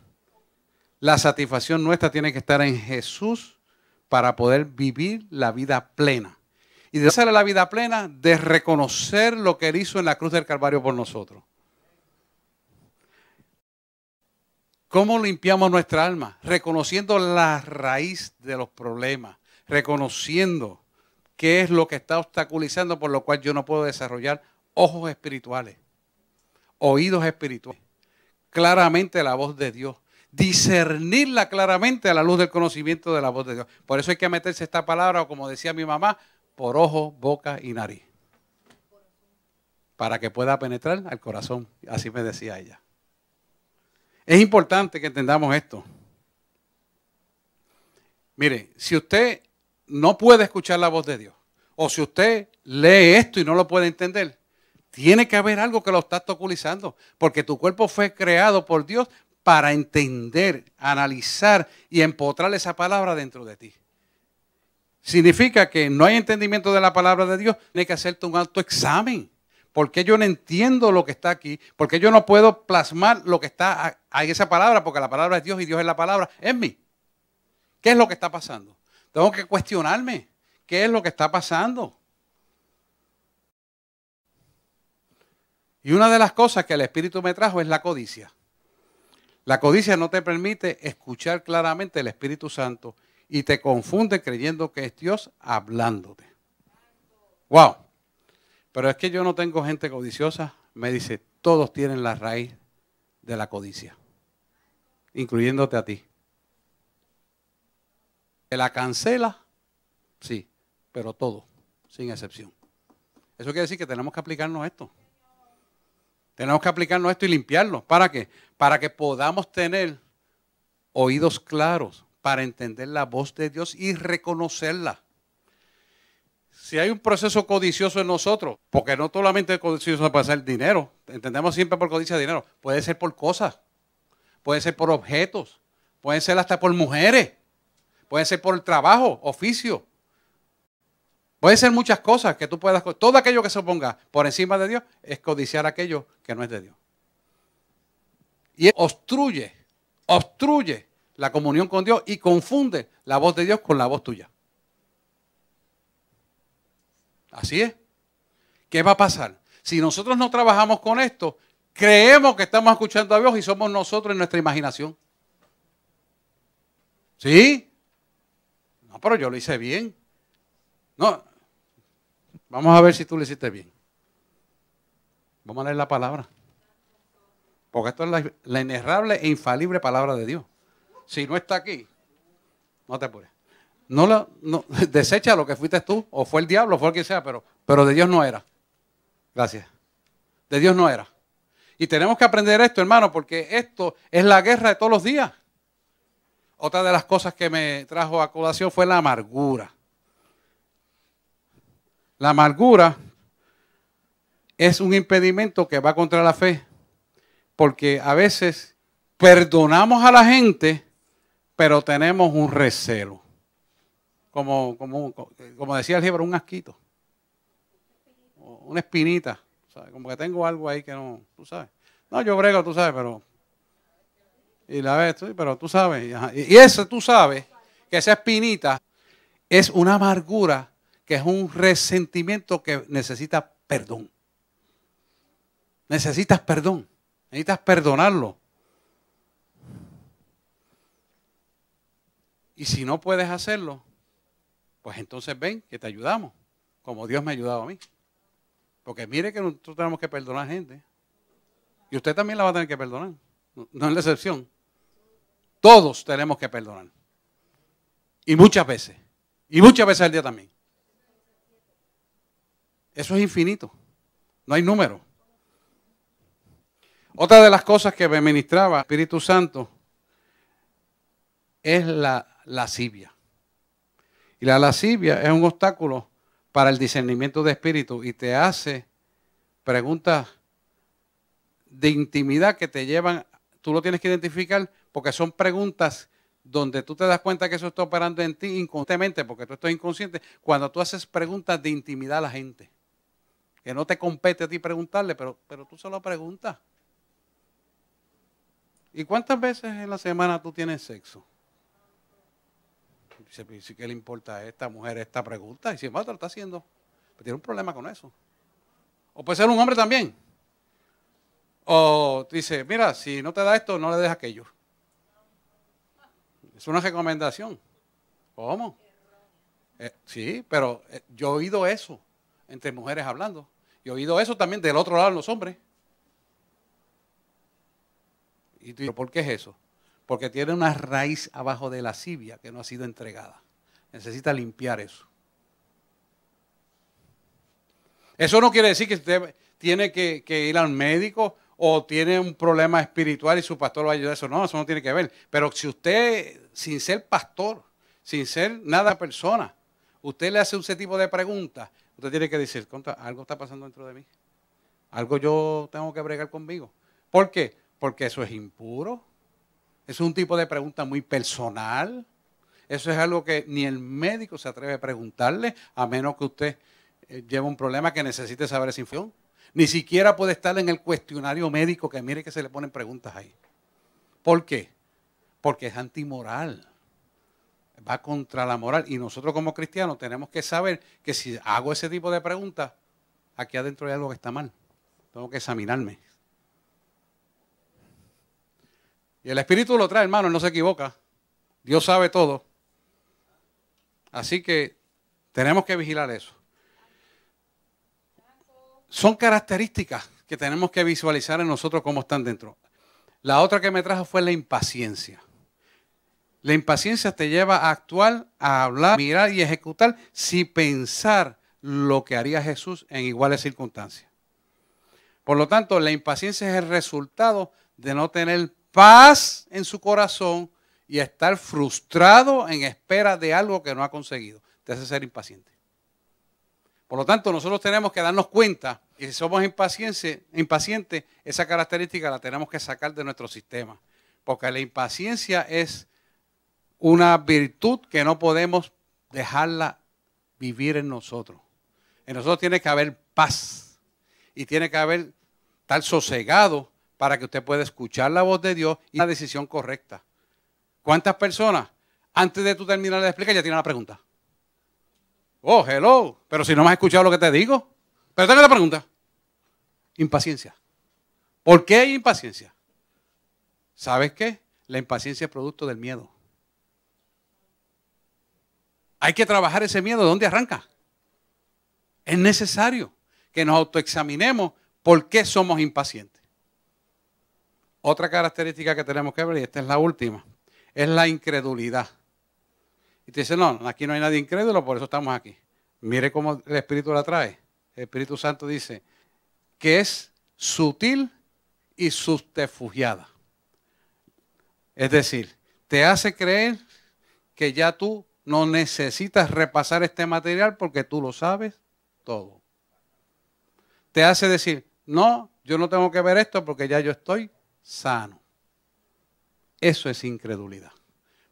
la satisfacción nuestra tiene que estar en Jesús para poder vivir la vida plena. Y de hacer la vida plena, de reconocer lo que Él hizo en la cruz del Calvario por nosotros. ¿Cómo limpiamos nuestra alma? Reconociendo la raíz de los problemas, reconociendo qué es lo que está obstaculizando por lo cual yo no puedo desarrollar ojos espirituales, oídos espirituales, claramente la voz de Dios, discernirla claramente a la luz del conocimiento de la voz de Dios. Por eso hay que meterse esta palabra, o como decía mi mamá, por ojo, boca y nariz, para que pueda penetrar al corazón, así me decía ella. Es importante que entendamos esto. Mire, si usted no puede escuchar la voz de Dios, o si usted lee esto y no lo puede entender, tiene que haber algo que lo está obstaculizando, porque tu cuerpo fue creado por Dios para entender, analizar y empotrar esa palabra dentro de ti. Significa que no hay entendimiento de la palabra de Dios, tienes que hacerte un autoexamen. ¿Por qué yo no entiendo lo que está aquí? ¿Por qué yo no puedo plasmar lo que está en esa palabra? Porque la palabra es Dios y Dios es la palabra en mí. ¿Qué es lo que está pasando? Tengo que cuestionarme. ¿Qué es lo que está pasando? Y una de las cosas que el Espíritu me trajo es la codicia. La codicia no te permite escuchar claramente el Espíritu Santo y te confunde creyendo que es Dios hablándote. ¡Wow! Pero es que yo no tengo gente codiciosa. Me dice, todos tienen la raíz de la codicia, incluyéndote a ti. ¿Que la cancela? Sí, pero todo, sin excepción. Eso quiere decir que tenemos que aplicarnos esto. Tenemos que aplicarnos esto y limpiarlo. ¿Para qué? Para que podamos tener oídos claros para entender la voz de Dios y reconocerla. Si hay un proceso codicioso en nosotros, porque no solamente codicioso puede ser dinero, entendemos siempre por codicia de dinero, puede ser por cosas, puede ser por objetos, puede ser hasta por mujeres, puede ser por el trabajo, oficio. Puede ser muchas cosas que tú puedas, todo aquello que se ponga por encima de Dios es codiciar aquello que no es de Dios. Y obstruye la comunión con Dios y confunde la voz de Dios con la voz tuya. Así es. ¿Qué va a pasar? Si nosotros no trabajamos con esto, creemos que estamos escuchando a Dios y somos nosotros en nuestra imaginación. ¿Sí? No, pero yo lo hice bien. No, vamos a ver si tú lo hiciste bien. Vamos a leer la palabra. Porque esto es la inerrable e infalible palabra de Dios. Si no está aquí, no te apures. No, desecha lo que fuiste tú, o fue el diablo, o fue el que sea, pero de Dios no era. Gracias. De Dios no era. Y tenemos que aprender esto, hermano, porque esto es la guerra de todos los días. Otra de las cosas que me trajo a colación fue la amargura. La amargura es un impedimento que va contra la fe, porque a veces perdonamos a la gente, pero tenemos un recelo. Como decía el Hebrew, un asquito, una espinita, ¿sabes? Como que tengo algo ahí que no, tú sabes. No, yo brego, tú sabes, y la ves, pero tú sabes, y eso tú sabes, que esa espinita es una amargura, que es un resentimiento que necesita perdón. Necesitas perdón, necesitas perdonarlo. Y si no puedes hacerlo, pues entonces ven que te ayudamos, como Dios me ha ayudado a mí. Porque mire que nosotros tenemos que perdonar gente. Y usted también la va a tener que perdonar. No es la excepción. Todos tenemos que perdonar. Y muchas veces. Y muchas veces al día también. Eso es infinito. No hay número. Otra de las cosas que me ministraba el Espíritu Santo es la lascivia. Y la lascivia es un obstáculo para el discernimiento de espíritu y te hace preguntas de intimidad que te llevan, tú lo tienes que identificar porque son preguntas donde tú te das cuenta que eso está operando en ti inconscientemente, porque tú estás inconsciente, cuando tú haces preguntas de intimidad a la gente, que no te compete a ti preguntarle, pero tú solo preguntas. ¿Y cuántas veces en la semana tú tienes sexo? Dice, ¿qué le importa a esta mujer esta pregunta? Y si lo está haciendo, pero tiene un problema con eso. O puede ser un hombre también. O dice, mira, si no te da esto, no le des aquello. Es una recomendación. ¿Cómo? Sí, pero yo he oído eso entre mujeres hablando. Y he oído eso también del otro lado en los hombres. Y tú dices, ¿por qué es eso? Porque tiene una raíz abajo de lascivia que no ha sido entregada. Necesita limpiar eso. Eso no quiere decir que usted tiene que ir al médico o tiene un problema espiritual y su pastor lo va a ayudar. Eso no tiene que ver. Pero si usted, sin ser pastor, sin ser nada persona, usted le hace ese tipo de preguntas, usted tiene que decir, algo está pasando dentro de mí. Algo yo tengo que bregar conmigo. ¿Por qué? Porque eso es impuro. Eso es un tipo de pregunta muy personal. Eso es algo que ni el médico se atreve a preguntarle, a menos que usted lleve un problema que necesite saber esa información. Ni siquiera puede estar en el cuestionario médico, que mire que se le ponen preguntas ahí. ¿Por qué? Porque es antimoral. Va contra la moral. Y nosotros como cristianos tenemos que saber que si hago ese tipo de preguntas, aquí adentro hay algo que está mal. Tengo que examinarme. Y el Espíritu lo trae, hermano, él no se equivoca. Dios sabe todo. Así que tenemos que vigilar eso. Son características que tenemos que visualizar en nosotros cómo están dentro. La otra que me trajo fue la impaciencia. La impaciencia te lleva a actuar, a hablar, mirar y ejecutar sin pensar lo que haría Jesús en iguales circunstancias. Por lo tanto, la impaciencia es el resultado de no tener paz en su corazón y estar frustrado en espera de algo que no ha conseguido. Te hace ser impaciente. Por lo tanto, nosotros tenemos que darnos cuenta que si somos impacientes, esa característica la tenemos que sacar de nuestro sistema. Porque la impaciencia es una virtud que no podemos dejarla vivir en nosotros. En nosotros tiene que haber paz y tiene que haber estar sosegado para que usted pueda escuchar la voz de Dios y la decisión correcta. ¿Cuántas personas, antes de tú terminar de explicar, ya tienen la pregunta? Oh, hello, pero si no me has escuchado lo que te digo. Pero tengo la pregunta. Impaciencia. ¿Por qué hay impaciencia? ¿Sabes qué? La impaciencia es producto del miedo. Hay que trabajar ese miedo. ¿De dónde arranca? Es necesario que nos autoexaminemos por qué somos impacientes. Otra característica que tenemos que ver, y esta es la última, es la incredulidad. Y te dice, no, aquí no hay nadie incrédulo, por eso estamos aquí. Mire cómo el Espíritu la trae. El Espíritu Santo dice que es sutil y subterfugiada. Es decir, te hace creer que ya tú no necesitas repasar este material porque tú lo sabes todo. Te hace decir, no, yo no tengo que ver esto porque ya yo estoy sano. Eso es incredulidad.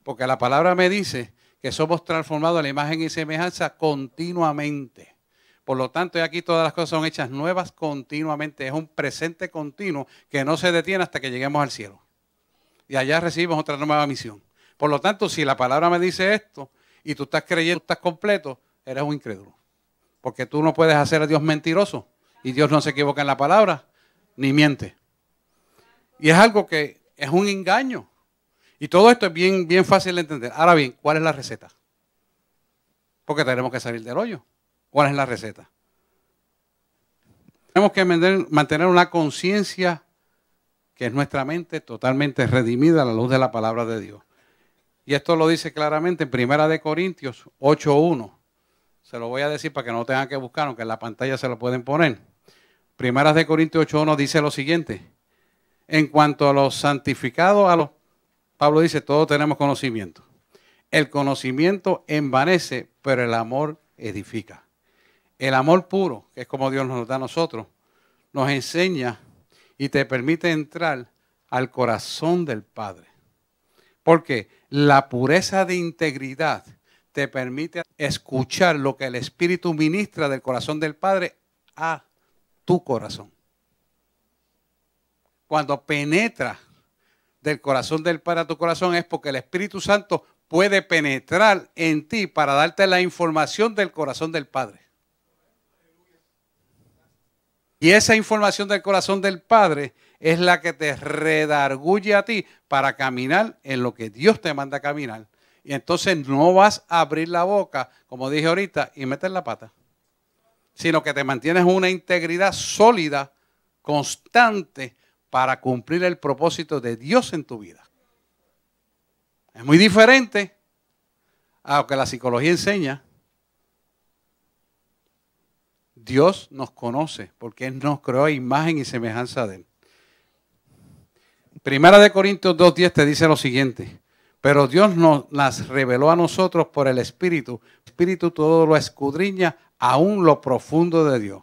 Porque la palabra me dice que somos transformados a la imagen y semejanza continuamente. Por lo tanto, aquí todas las cosas son hechas nuevas continuamente. Es un presente continuo que no se detiene hasta que lleguemos al cielo. Y allá recibimos otra nueva misión. Por lo tanto, si la palabra me dice esto y tú estás creyendo, estás completo, eres un incrédulo. Porque tú no puedes hacer a Dios mentiroso. Y Dios no se equivoca en la palabra, ni miente. Y es algo que es un engaño. Y todo esto es bien fácil de entender. Ahora bien, ¿cuál es la receta? Porque tenemos que salir del hoyo. ¿Cuál es la receta? Tenemos que mantener una conciencia que es nuestra mente totalmente redimida a la luz de la palabra de Dios. Y esto lo dice claramente en 1 Corintios 8:1. Se lo voy a decir para que no tengan que buscar, aunque en la pantalla se lo pueden poner. 1 Corintios 8:1 dice lo siguiente. En cuanto a los santificados, Pablo dice, todos tenemos conocimiento. El conocimiento envanece, pero el amor edifica. El amor puro, que es como Dios nos da a nosotros, nos enseña y te permite entrar al corazón del Padre. Porque la pureza de integridad te permite escuchar lo que el Espíritu ministra del corazón del Padre a tu corazón. Cuando penetra del corazón del Padre a tu corazón es porque el Espíritu Santo puede penetrar en ti para darte la información del corazón del Padre. Y esa información del corazón del Padre es la que te redarguye a ti para caminar en lo que Dios te manda a caminar. Y entonces no vas a abrir la boca, como dije ahorita, y meter la pata. Sino que te mantienes una integridad sólida, constante, para cumplir el propósito de Dios en tu vida. Es muy diferente a lo que la psicología enseña. Dios nos conoce porque Él nos creó a imagen y semejanza de Él. 1 Corintios 2:10 te dice lo siguiente. Pero Dios nos las reveló a nosotros por el Espíritu. El Espíritu todo lo escudriña, aún lo profundo de Dios.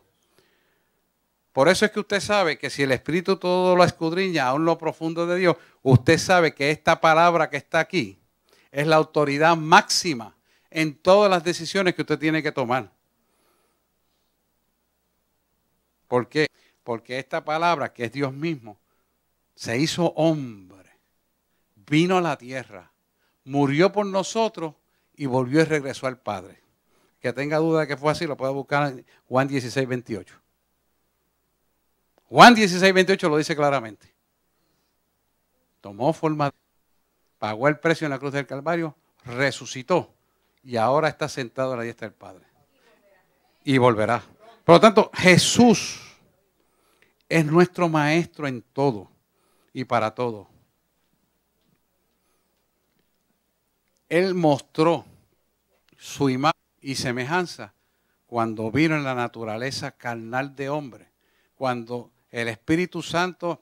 Por eso es que usted sabe que si el Espíritu todo lo escudriña, aún lo profundo de Dios, usted sabe que esta palabra que está aquí es la autoridad máxima en todas las decisiones que usted tiene que tomar. ¿Por qué? Porque esta palabra, que es Dios mismo, se hizo hombre, vino a la tierra, murió por nosotros y volvió y regresó al Padre. Que tenga duda de que fue así, lo puede buscar en Juan 16:28. Juan 16:28 lo dice claramente. Tomó forma, pagó el precio en la cruz del Calvario, resucitó y ahora está sentado a la diestra del Padre. Y volverá. Por lo tanto, Jesús es nuestro maestro en todo. y para todo. Él mostró su imagen y semejanza cuando vino en la naturaleza carnal de hombre, cuando el Espíritu Santo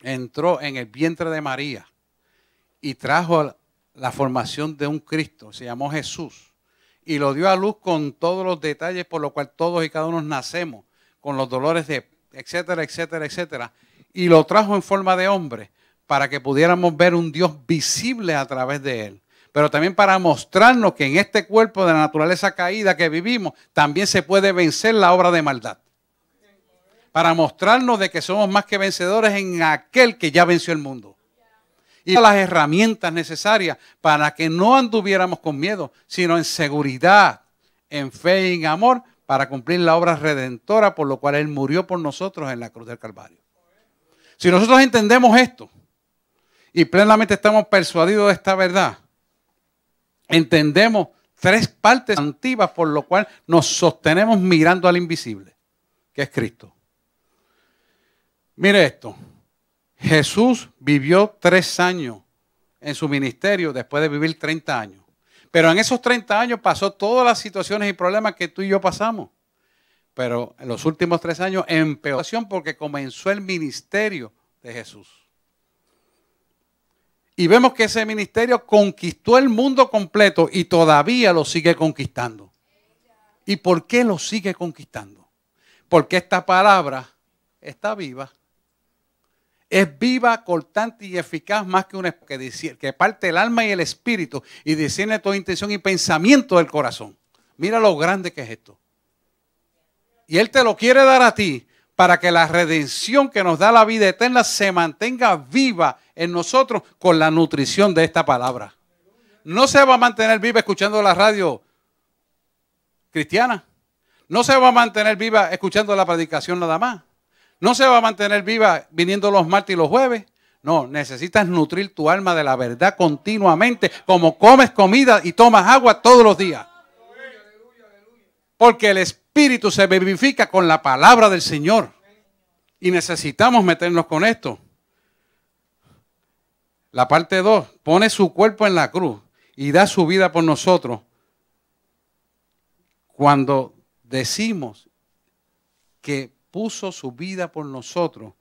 entró en el vientre de María y trajo la formación de un Cristo, se llamó Jesús, y lo dio a luz con todos los detalles por lo cual todos y cada uno nacemos, con los dolores de etcétera, etcétera, etcétera, y lo trajo en forma de hombre para que pudiéramos ver un Dios visible a través de él, pero también para mostrarnos que en este cuerpo de la naturaleza caída que vivimos también se puede vencer la obra de maldad, para mostrarnos de que somos más que vencedores en aquel que ya venció el mundo. Y las herramientas necesarias para que no anduviéramos con miedo, sino en seguridad, en fe y en amor, para cumplir la obra redentora por lo cual Él murió por nosotros en la cruz del Calvario. Si nosotros entendemos esto y plenamente estamos persuadidos de esta verdad, entendemos tres partes antiguas por lo cual nos sostenemos mirando al invisible, que es Cristo. Mire esto. Jesús vivió 3 años en su ministerio después de vivir 30 años. Pero en esos 30 años pasó todas las situaciones y problemas que tú y yo pasamos. Pero en los últimos 3 años empeoró porque comenzó el ministerio de Jesús. Y vemos que ese ministerio conquistó el mundo completo y todavía lo sigue conquistando. ¿Y por qué lo sigue conquistando? Porque esta palabra está viva. Es viva, cortante y eficaz más que una que parte el alma y el espíritu y discierne toda intención y pensamiento del corazón. Mira lo grande que es esto. Y Él te lo quiere dar a ti para que la redención que nos da la vida eterna se mantenga viva en nosotros con la nutrición de esta palabra. No se va a mantener viva escuchando la radio cristiana. No se va a mantener viva escuchando la predicación nada más. No se va a mantener viva viniendo los martes y los jueves. No, necesitas nutrir tu alma de la verdad continuamente, como comes comida y tomas agua todos los días. Porque el espíritu se vivifica con la palabra del Señor. Y necesitamos meternos con esto. La parte 2, pone su cuerpo en la cruz y da su vida por nosotros. Cuando decimos que puso su vida por nosotros,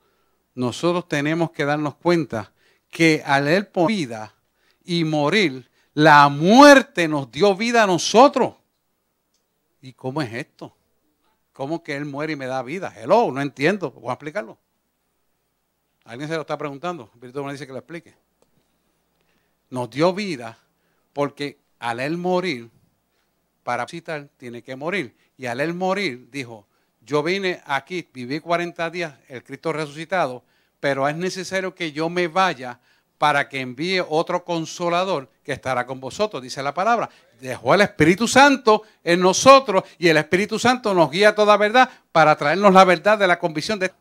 nosotros tenemos que darnos cuenta que al Él poner vida y morir, la muerte nos dio vida a nosotros. ¿Y cómo es esto? ¿Cómo que Él muere y me da vida? Hello, no entiendo. Voy a explicarlo. ¿Alguien se lo está preguntando? El Espíritu me dice que lo explique. Nos dio vida porque al Él morir, para resucitar, tiene que morir. Y al Él morir, dijo, yo vine aquí, viví 40 días, el Cristo resucitado, pero es necesario que yo me vaya para que envíe otro consolador que estará con vosotros, dice la palabra. Dejó el Espíritu Santo en nosotros y el Espíritu Santo nos guía a toda verdad para traernos la verdad de la convicción de...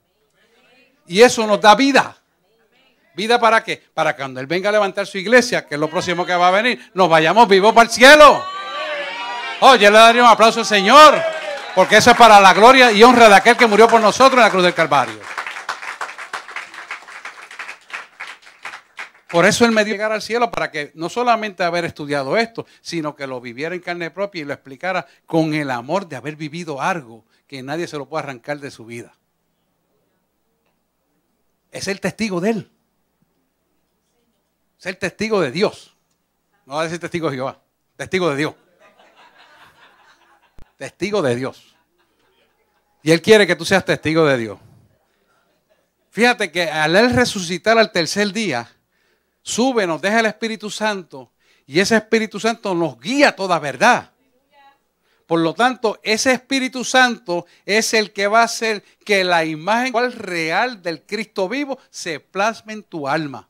Y eso nos da vida. ¿Vida para qué? Para que cuando Él venga a levantar su iglesia, que es lo próximo que va a venir, nos vayamos vivos para el cielo. Oye, le daría un aplauso al Señor. Porque eso es para la gloria y honra de aquel que murió por nosotros en la cruz del Calvario. Por eso Él me dio llegar al cielo para que no solamente haber estudiado esto, sino que lo viviera en carne propia y lo explicara con el amor de haber vivido algo que nadie se lo puede arrancar de su vida. Es el testigo de Él. Es el testigo de Dios. No va a decir testigo de Jehová. Testigo de Dios. Testigo de Dios. Y Él quiere que tú seas testigo de Dios. Fíjate que al Él resucitar al tercer día, sube, nos deja el Espíritu Santo y ese Espíritu Santo nos guía a toda verdad. Por lo tanto, ese Espíritu Santo es el que va a hacer que la imagen real del Cristo vivo se plasme en tu alma.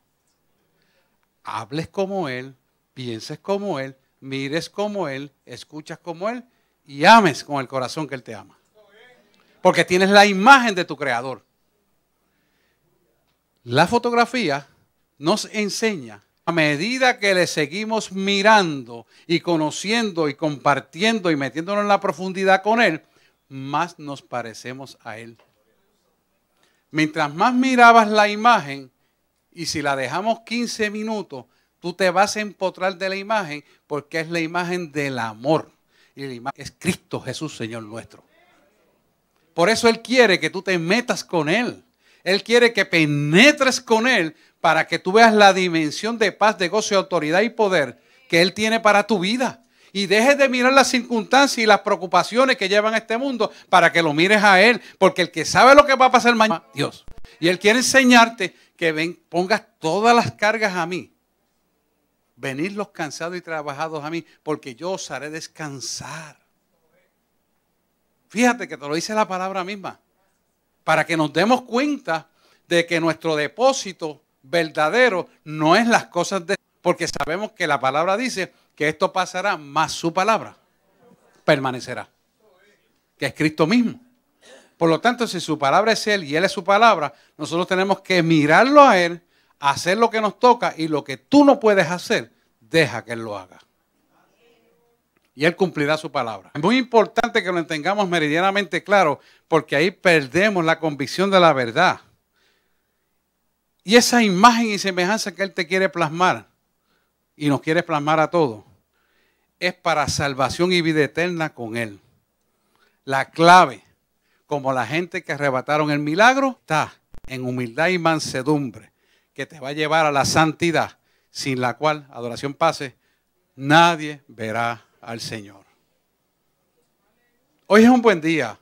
Hables como Él, pienses como Él, mires como Él, escuchas como Él y ames con el corazón que Él te ama. Porque tienes la imagen de tu Creador. La fotografía nos enseña, a medida que le seguimos mirando y conociendo y compartiendo y metiéndonos en la profundidad con Él, más nos parecemos a Él. Mientras más mirabas la imagen, Y si la dejamos 15 minutos, tú te vas a empotrar de la imagen porque es la imagen del amor. Y la imagen es Cristo Jesús, Señor nuestro. Por eso Él quiere que tú te metas con Él. Él quiere que penetres con Él para que tú veas la dimensión de paz, de gozo, de autoridad y poder que Él tiene para tu vida. Y dejes de mirar las circunstancias y las preocupaciones que llevan a este mundo para que lo mires a Él. Porque el que sabe lo que va a pasar mañana, Dios. Y Él quiere enseñarte que pongas todas las cargas a mí. Venid los cansados y trabajados a mí, porque yo os haré descansar. Fíjate que te lo dice la palabra misma. Para que nos demos cuenta de que nuestro depósito verdadero no es las cosas de... Porque sabemos que la palabra dice que esto pasará, mas su palabra permanecerá. Que es Cristo mismo. Por lo tanto, si su palabra es Él y Él es su palabra, nosotros tenemos que mirarlo a Él, hacer lo que nos toca y lo que tú no puedes hacer, deja que Él lo haga. Y Él cumplirá su palabra. Es muy importante que lo tengamos meridianamente claro porque ahí perdemos la convicción de la verdad. Y esa imagen y semejanza que Él te quiere plasmar y nos quiere plasmar a todos es para salvación y vida eterna con Él. La clave, como la gente que arrebataron el milagro, está en humildad y mansedumbre que te va a llevar a la santidad, sin la cual, adoración pase, nadie verá al Señor. Hoy es un buen día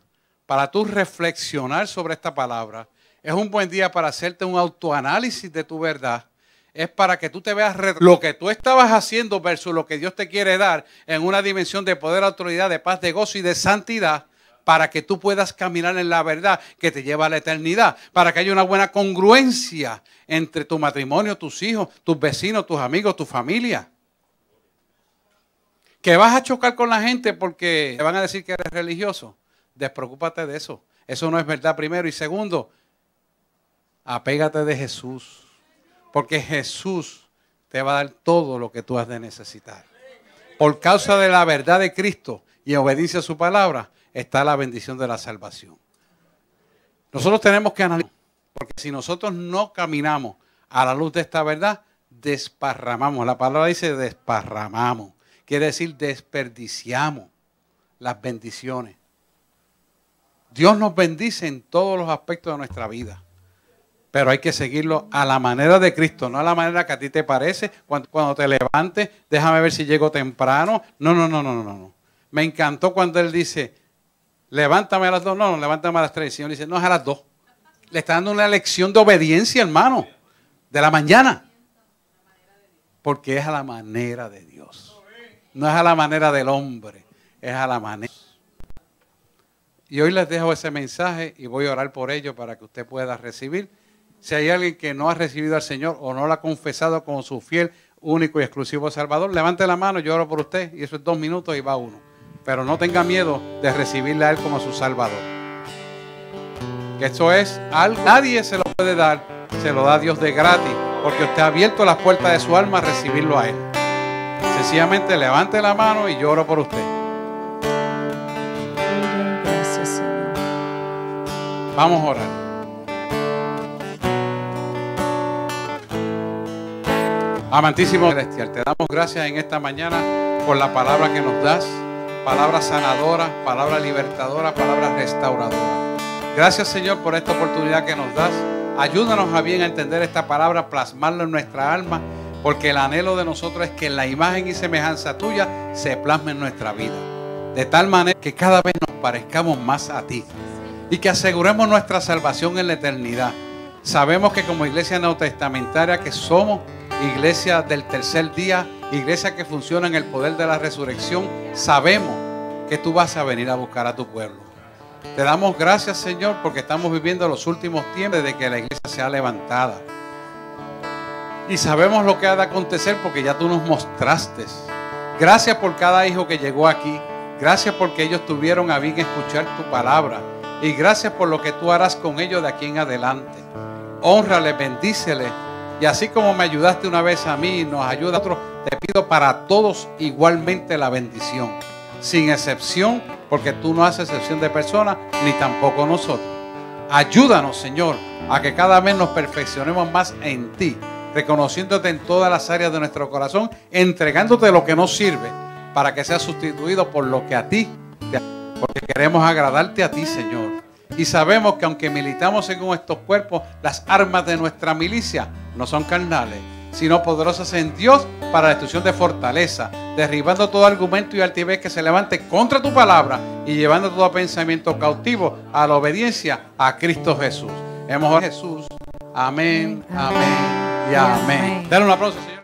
para tú reflexionar sobre esta palabra. Es un buen día para hacerte un autoanálisis de tu verdad. Es para que tú te veas lo que tú estabas haciendo versus lo que Dios te quiere dar en una dimensión de poder, autoridad, de paz, de gozo y de santidad, para que tú puedas caminar en la verdad que te lleva a la eternidad, para que haya una buena congruencia entre tu matrimonio, tus hijos, tus vecinos, tus amigos, tu familia. Que vas a chocar con la gente porque te van a decir que eres religioso. Despreocúpate de eso. Eso no es verdad, primero. Y segundo, apégate de Jesús. Porque Jesús te va a dar todo lo que tú has de necesitar. Por causa de la verdad de Cristo y en obediencia a su palabra, está la bendición de la salvación. Nosotros tenemos que analizar. Porque si nosotros no caminamos a la luz de esta verdad, desparramamos. La palabra dice desparramamos. Quiere decir desperdiciamos las bendiciones. Dios nos bendice en todos los aspectos de nuestra vida. Pero hay que seguirlo a la manera de Cristo, no a la manera que a ti te parece. Cuando te levantes, déjame ver si llego temprano. No. Me encantó cuando Él dice, levántame a las 2. No, levántame a las 3. El Señor dice, no, es a las 2. Le está dando una lección de obediencia, hermano, de la mañana. Porque es a la manera de Dios. No es a la manera del hombre, es a la manera. Y hoy les dejo ese mensaje y voy a orar por ello para que usted pueda recibir. Si hay alguien que no ha recibido al Señor o no lo ha confesado como su fiel, único y exclusivo Salvador, levante la mano, yo oro por usted y eso es 2 minutos y va uno. Pero no tenga miedo de recibirle a Él como su Salvador. Que eso es algo, nadie se lo puede dar, se lo da Dios de gratis, porque usted ha abierto las puertas de su alma a recibirlo a Él. Sencillamente levante la mano y yo oro por usted. Gracias, Señor. Vamos a orar. Amantísimo Celestial, te damos gracias en esta mañana por la palabra que nos das, palabra sanadora, palabra libertadora, palabra restauradora. Gracias, Señor, por esta oportunidad que nos das. Ayúdanos a bien a entender esta palabra, plasmarlo en nuestra alma, porque el anhelo de nosotros es que la imagen y semejanza tuya se plasme en nuestra vida. De tal manera que cada vez nos parezcamos más a ti y que aseguremos nuestra salvación en la eternidad. Sabemos que como iglesia neotestamentaria que somos, iglesia del tercer día, iglesia que funciona en el poder de la resurrección, sabemos que tú vas a venir a buscar a tu pueblo. Te damos gracias, Señor, porque estamos viviendo los últimos tiempos de que la iglesia sea levantada. Y sabemos lo que ha de acontecer porque ya tú nos mostraste. Gracias por cada hijo que llegó aquí. Gracias porque ellos tuvieron a bien escuchar tu palabra. Y gracias por lo que tú harás con ellos de aquí en adelante. Hónrale, bendícele. Y así como me ayudaste una vez a mí y nos ayuda a otros, te pido para todos igualmente la bendición. Sin excepción, porque tú no haces excepción de personas, ni tampoco nosotros. Ayúdanos, Señor, a que cada vez nos perfeccionemos más en ti, reconociéndote en todas las áreas de nuestro corazón, entregándote lo que nos sirve para que sea sustituido por lo que a ti te... Porque queremos agradarte a ti, Señor. Y sabemos que aunque militamos según estos cuerpos, las armas de nuestra milicia no son carnales, sino poderosas en Dios para la destrucción de fortaleza, derribando todo argumento y altivez que se levante contra tu palabra y llevando todo pensamiento cautivo a la obediencia a Cristo Jesús. Hemos orado, Jesús. Amén, amén y amén. Dale un aplauso, Señor.